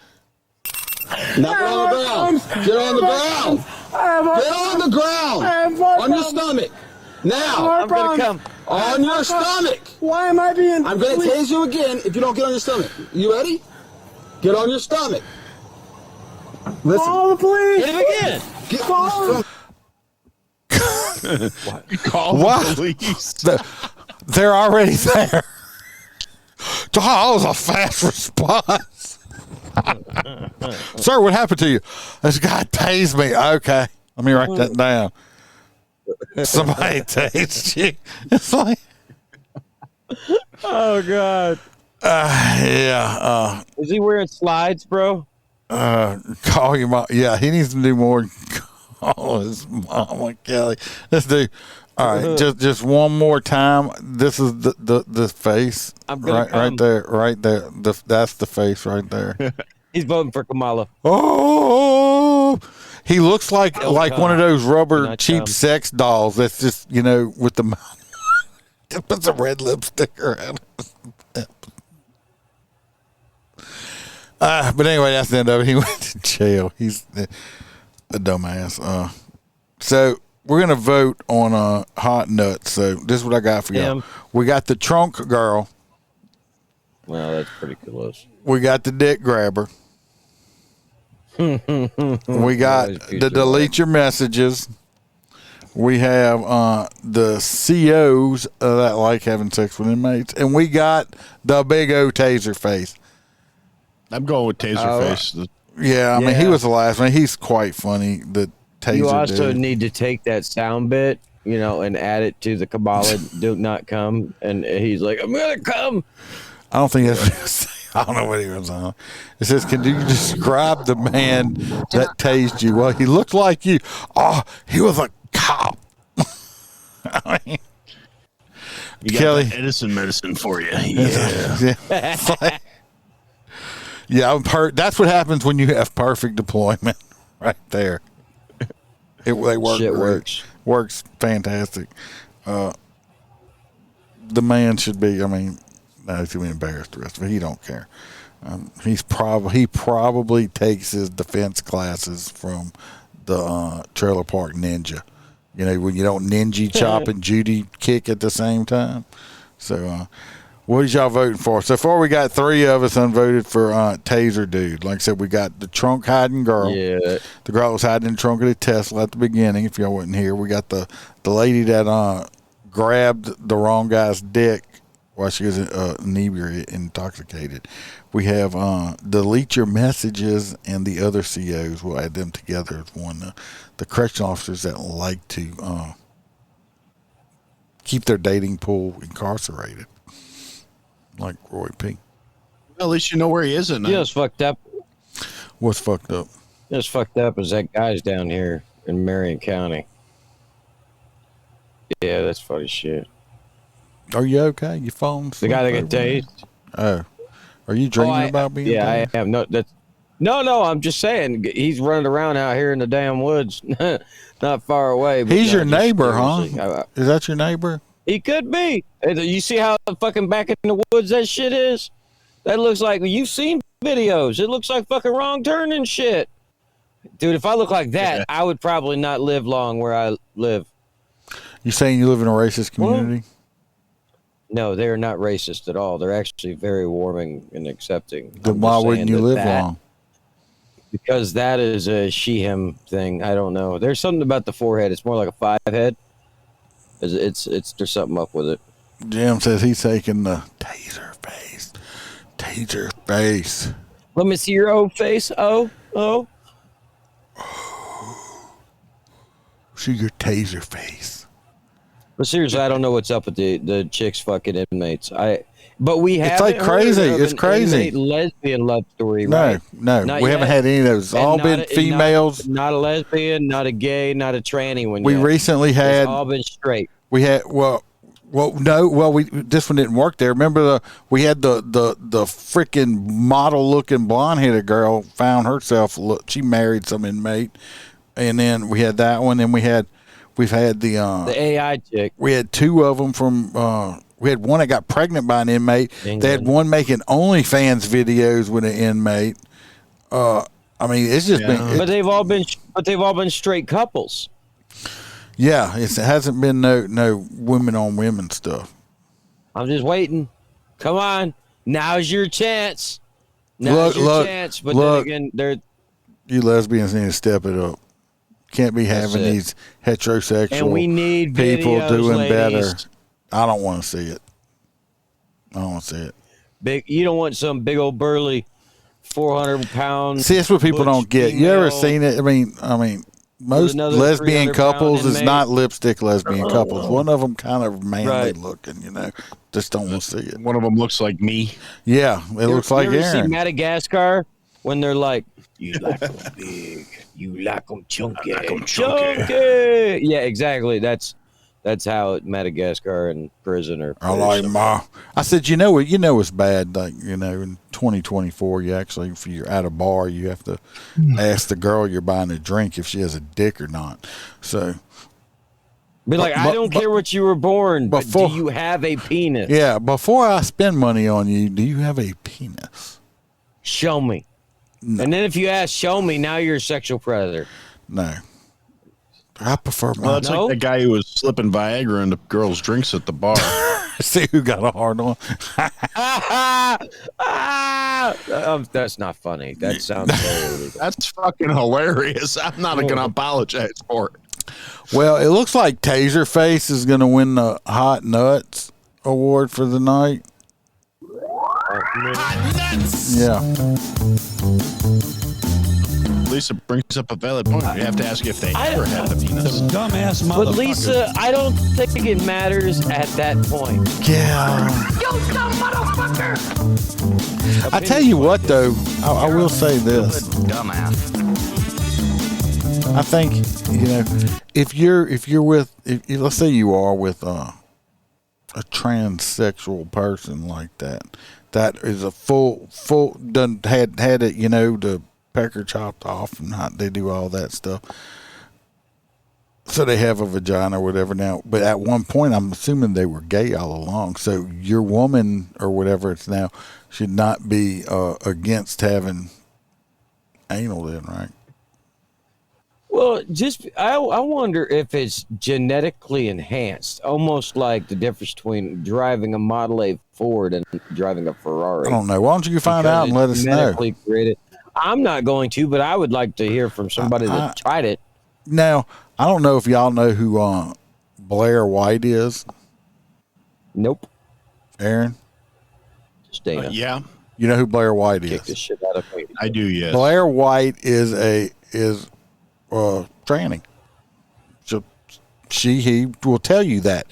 Now get on the ground. Get on the ground. Get on the ground. On your stomach. Now. I'm going to come. On your stomach. Why am I being? I'm going to tase you again if you don't get on your stomach. You ready? Get on your stomach. Listen. Call the police. Hit him again. Call Call the police. They're already there. That was a fast response. Sir, what happened to you? This guy tased me. Okay, let me write that down. Somebody tased you. It's like, oh God. Yeah. Is he wearing slides, bro? Call your mom. Yeah, he needs to do more. Call his mama, Kelly. Let's do. All right, just one more time. This is the face. Right there. That's the face right there. He's voting for Kamala. Oh, he looks like one of those rubber cheap sex dolls. That's just with the just put some red lipstick around. But anyway, that's the end of it. He went to jail. He's a dumbass. So we're gonna vote on hot nuts. So this is what I got for y'all. We got the trunk girl. Well, that's pretty close. We got the dick grabber. We got the delete your messages. We have the COs that like having sex with inmates, and we got the big O taser face. I'm going with Taserface. Yeah, I mean, he was the last one. He's quite funny. The taser. You also dude. need to take that sound bit, and add it to the Kabbalah. Do not come, and he's like, "I'm gonna come." I don't think that's what he was saying. I don't know what he was on. It says, "Can you describe the man that tased you?" Well, he looked like you. Oh, he was a cop. I mean, you Kelly, got Edison medicine for you. Yeah. Yeah, that's what happens when you have perfect deployment, right there. They work. Shit great. Works fantastic. the man should be. I mean, no, he's gonna be embarrassed the rest of it. He don't care. He probably takes his defense classes from the Trailer Park Ninja. You know, when you don't ninja chop and Judy kick at the same time. So, what is y'all voting for? So far, we got 3 of us unvoted for Taser Dude. Like I said, we got the trunk hiding girl. Yeah. The girl that was hiding in the trunk of the Tesla at the beginning, if y'all wasn't here. We got the lady that grabbed the wrong guy's dick while she was inebriated, intoxicated. We have delete your messages and the other COs. We'll add them together as one. The correctional officers that like to keep their dating pool incarcerated, like Roy P. Well, at least you know where he is at night. You know what's fucked up? What's fucked up? What's fucked up is that guy's down here in Marion County. Yeah, that's funny shit. Are you okay? You falling asleep? The guy that got tased. Oh. Are you dreaming about being Yeah, tased? I am. No, I'm just saying he's running around out here in the damn woods, not far away. He's your neighbor, huh? Is that your neighbor? He could be. You see how fucking back in the woods that shit is? That looks like, you've seen videos. It looks like fucking wrong turn and shit. Dude, if I look like that, I would probably not live long where I live. You saying you live in a racist community? No, they're not racist at all. They're actually very warming and accepting. Then why wouldn't you live long? Because that is a she-him thing. I don't know. There's something about the forehead. It's more like a 5 head. It's there's something up with it. Jim says he's taking the taser face. Taser face. Let me see your old face. Oh. See your taser face. But seriously, I don't know what's up with the chicks fucking inmates. But we have. It's like crazy. It's crazy. Lesbian love story, No, right? no, Not we yet. haven't had any of those. It's all been females. Not a lesbian, not a gay, not a tranny one. We yet. recently had. It's all been straight. We had this one didn't work there. Remember we had the freaking model looking blonde headed girl found herself. She married some inmate, and then we had that one. And we've had the AI chick. We had 2 of them from. We had one that got pregnant by an inmate. England. They had one making OnlyFans videos with an inmate. I mean, it's just been. But they've all been straight couples. Yeah, it hasn't been no women on women stuff. I'm just waiting. Come on, now's your chance. Now's your chance. But then again, they're. You lesbians need to step it up. Can't be having these heterosexual and we need people videos, doing ladies. better. I don't want to see it. Big. You don't want some big old burly, 400-pound. See, that's what people don't get. You ever seen it? I mean, most lesbian couples is not lipstick lesbian couples. One of them kind of manly looking, Just don't want to see it. One of them looks like me. Yeah, it looks like you ever Aaron. see Madagascar when they're like, you like them big, you like them chunky, chunky. Yeah, exactly. That's how Madagascar and prison are. I like Ma. I said, it's bad. Like, in 2024, you actually, if you're at a bar, you have to ask the girl you're buying a drink if she has a dick or not. So, be like, I don't care what you were born, but do you have a penis? Yeah, before I spend money on you, do you have a penis? Show me. No. And then if you ask, show me, now you're a sexual predator. No. I prefer my. Well, it's like the guy who was slipping Viagra into girls' drinks at the bar. See who got a hard on. That's not funny. That sounds very That's fucking hilarious. I'm not going to apologize for it. Well, it looks like Taserface is going to win the Hot Nuts award for the night. Hot nuts! Yeah. Lisa brings up a valid point. You have to ask if they ever had the penis. Dumbass motherfucker. But Lisa, I don't think it matters at that point. Yeah. You dumb motherfucker! I tell you what, though, I will say this. Dumbass. I think, if you're with, let's say you are with a transsexual person like that is a full done had it, the pecker chopped off and they do all that stuff. So they have a vagina or whatever now. But at one point, I'm assuming they were gay all along. So your woman or whatever it's now should not be against having anal then, right? Well, I wonder if it's genetically enhanced, almost like the difference between driving a Model A Ford and driving a Ferrari. I don't know. Why don't you find out and let us know? Created. I'm not going to, but I would like to hear from somebody that tried it. Now, I don't know if y'all know who Blair White is. Nope. Aaron? Dana. Yeah. You know who Blair White is? Kick the shit out of me. I do, yes. Blair White is tranny. So he will tell you that.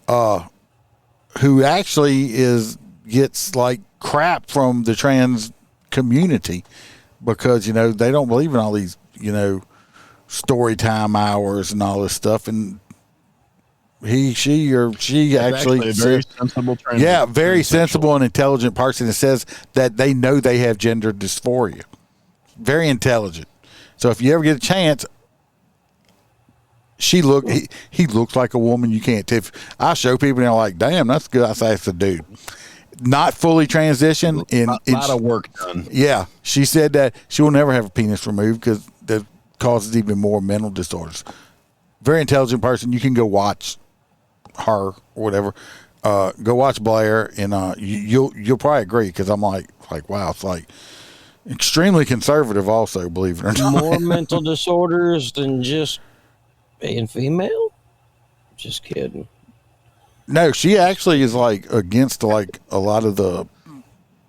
Who actually gets like crap from the trans community because, they don't believe in all these, story time hours and all this stuff. And she actually a very sensible trans. Yeah, very sensible and intelligent person that says that they know they have gender dysphoria. Very intelligent. So if you ever get a chance, he looks like a woman. You can't. If I show people and they're like, "Damn, that's good," I say it's a dude. Not fully transitioned. A lot of work done. Yeah, she said that she will never have a penis removed because that causes even more mental disorders. Very intelligent person. You can go watch her or whatever. Go watch Blair, and you'll probably agree because I'm like wow, it's like extremely conservative. Also, believe it or not, more mental disorders than just being female. Just kidding. No, she actually is like against like a lot of the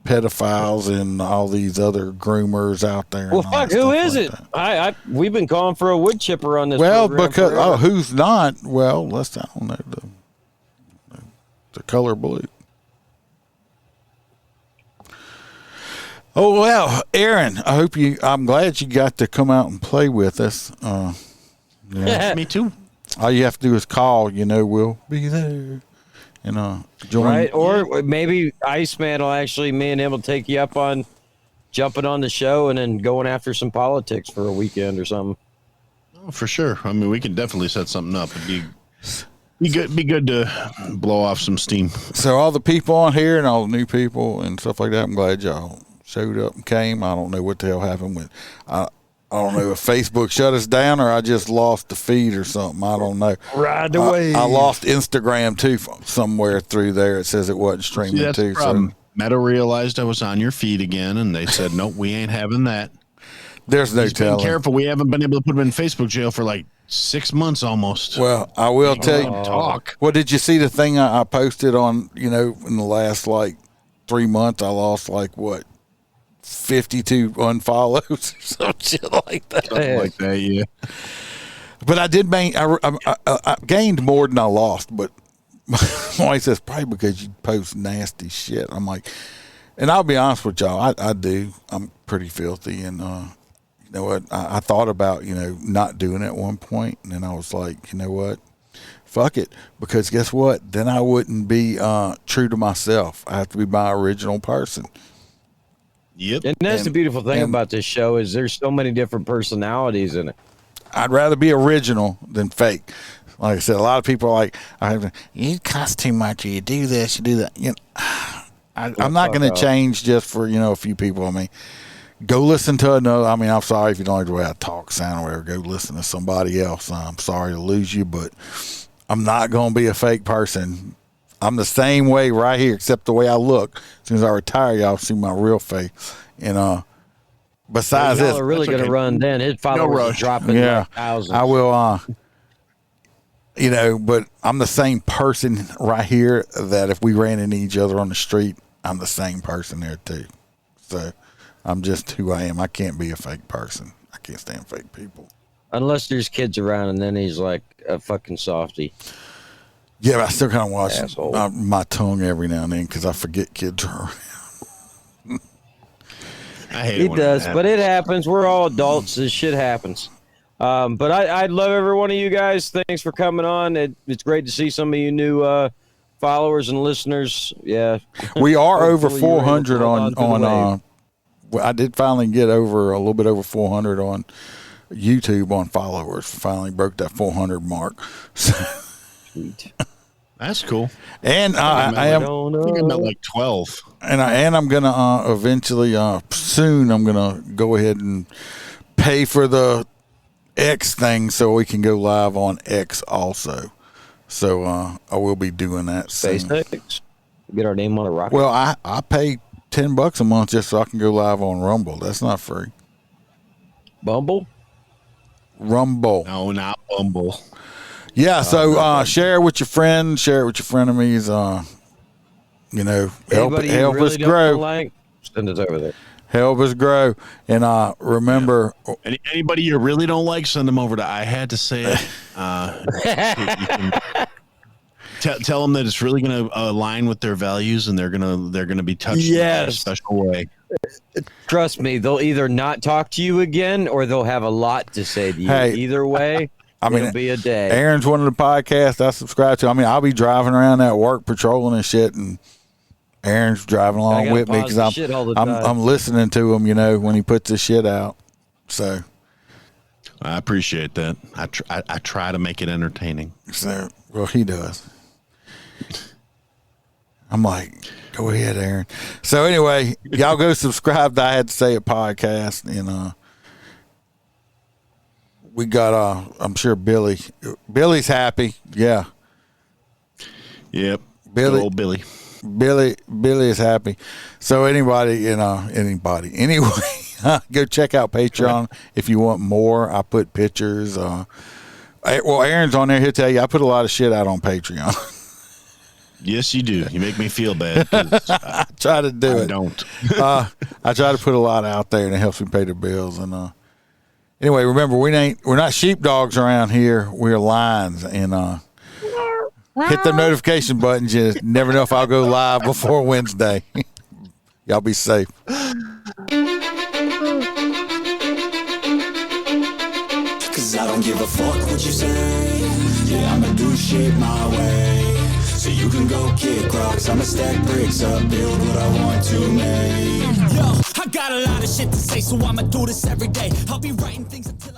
pedophiles and all these other groomers out there. Well, fuck, who is it? We've been calling for a wood chipper on this. Well, because who's not? Well, I don't know the color blue. Oh well, Aaron, I'm glad you got to come out and play with us. Yeah. Me too. All you have to do is call. We'll be there. And join. Right, or maybe Iceman will actually, me and him will take you up on jumping on the show and then going after some politics for a weekend or something. Oh, for sure. I mean, we can definitely set something up. It'd be good to blow off some steam. So all the people on here and all the new people and stuff like that, I'm glad y'all showed up and came. I don't know what the hell happened with. I don't know if Facebook shut us down or I just lost the feed or something. I don't know. Right away. I lost Instagram too somewhere through there. It says it wasn't streaming that's too. The problem. So Meta realized I was on your feed again, and they said, "Nope, we ain't having that." There's no telling. Be careful. We haven't been able to put him in Facebook jail for like 6 months almost. Well, I will tell you. Talk. Well, did you see the thing I posted on? In the last like 3 months, I lost like what? 52 unfollows or some shit like that. Something like that, yeah. But I did I gained more than I lost. But my wife says probably because you post nasty shit. I'm like, and I'll be honest with y'all, I do. I'm pretty filthy, and you know what? I thought about not doing it at one point, and then I was like, you know what? Fuck it, because guess what? Then I wouldn't be true to myself. I have to be my original person. Yep. And that's the beautiful thing about this show is there's so many different personalities in it. I'd rather be original than fake. Like I said, a lot of people are like, you cuss too much, or you do this, you do that. I'm not going to change just for, a few people. I mean, go listen to another. I mean, I'm sorry if you don't like the way I talk, sound, or whatever. Go listen to somebody else. I'm sorry to lose you, but I'm not going to be a fake person. I'm the same way right here, except the way I look. As soon as I retire, y'all see my real face. And besides this, are really going to run then. His followers are dropping like thousands. I will. But I'm the same person right here that if we ran into each other on the street, I'm the same person there too. So I'm just who I am. I can't be a fake person. I can't stand fake people. Unless there's kids around, and then he's like a fucking softie. Yeah, but I still kind of watch my tongue every now and then because I forget kids are around. I hate it. He does, but it happens. We're all adults. This shit happens. But I love every one of you guys. Thanks for coming on. It's great to see some of you new followers and listeners. Yeah, we are over 400 on I did finally get over a little bit over 400 on YouTube on followers. Finally broke that 400 mark. Sweet. That's cool. And I am at like 12. And I'm gonna eventually soon. I'm gonna go ahead and pay for the X thing so we can go live on X also. So I will be doing that soon. SpaceX. Get our name on a rocket. Well, I pay $10 a month just so I can go live on Rumble. That's not free. Bumble? Rumble. No, not Bumble. Yeah, so share it with your friends, share it with your frenemies. Help us grow. Send us over there. Help us grow. And remember, anybody you really don't like, send them over to I Had to Say It. Tell them that it's really going to align with their values, and they're gonna be touched in a special way. Trust me, they'll either not talk to you again, or they'll have a lot to say to you. Hey, either way, it'll be a day. Aaron's one of the podcasts I subscribe to. I mean, I'll be driving around at work patrolling and shit, and Aaron's driving along with me because I'm listening to him, when he puts his shit out. So I appreciate that. I try to make it entertaining. So, well, he does. I'm like, go ahead, Aaron. So anyway, y'all go subscribe to I Had to Say It podcast, and we got I'm sure Billy's happy. Yeah. Yep. Billy is happy. So anybody, anyway, go check out Patreon if you want more. I put pictures. Well, Aaron's on there. He'll tell you I put a lot of shit out on Patreon. Yes, you do. You make me feel bad. I try to do it. I don't. I try to put a lot out there, and it helps me pay the bills. And anyway, remember, we're not sheepdogs around here. We're lions, and hit the notification buttons. You never know if I'll go live before Wednesday. Y'all be safe. Cause I don't give a fuck what you say. Yeah, I'ma do shit my way. So you can go kick rocks, I'ma stack bricks up, build what I want to make. Yo, I got a lot of shit to say, so I'ma do this every day. I'll be writing things until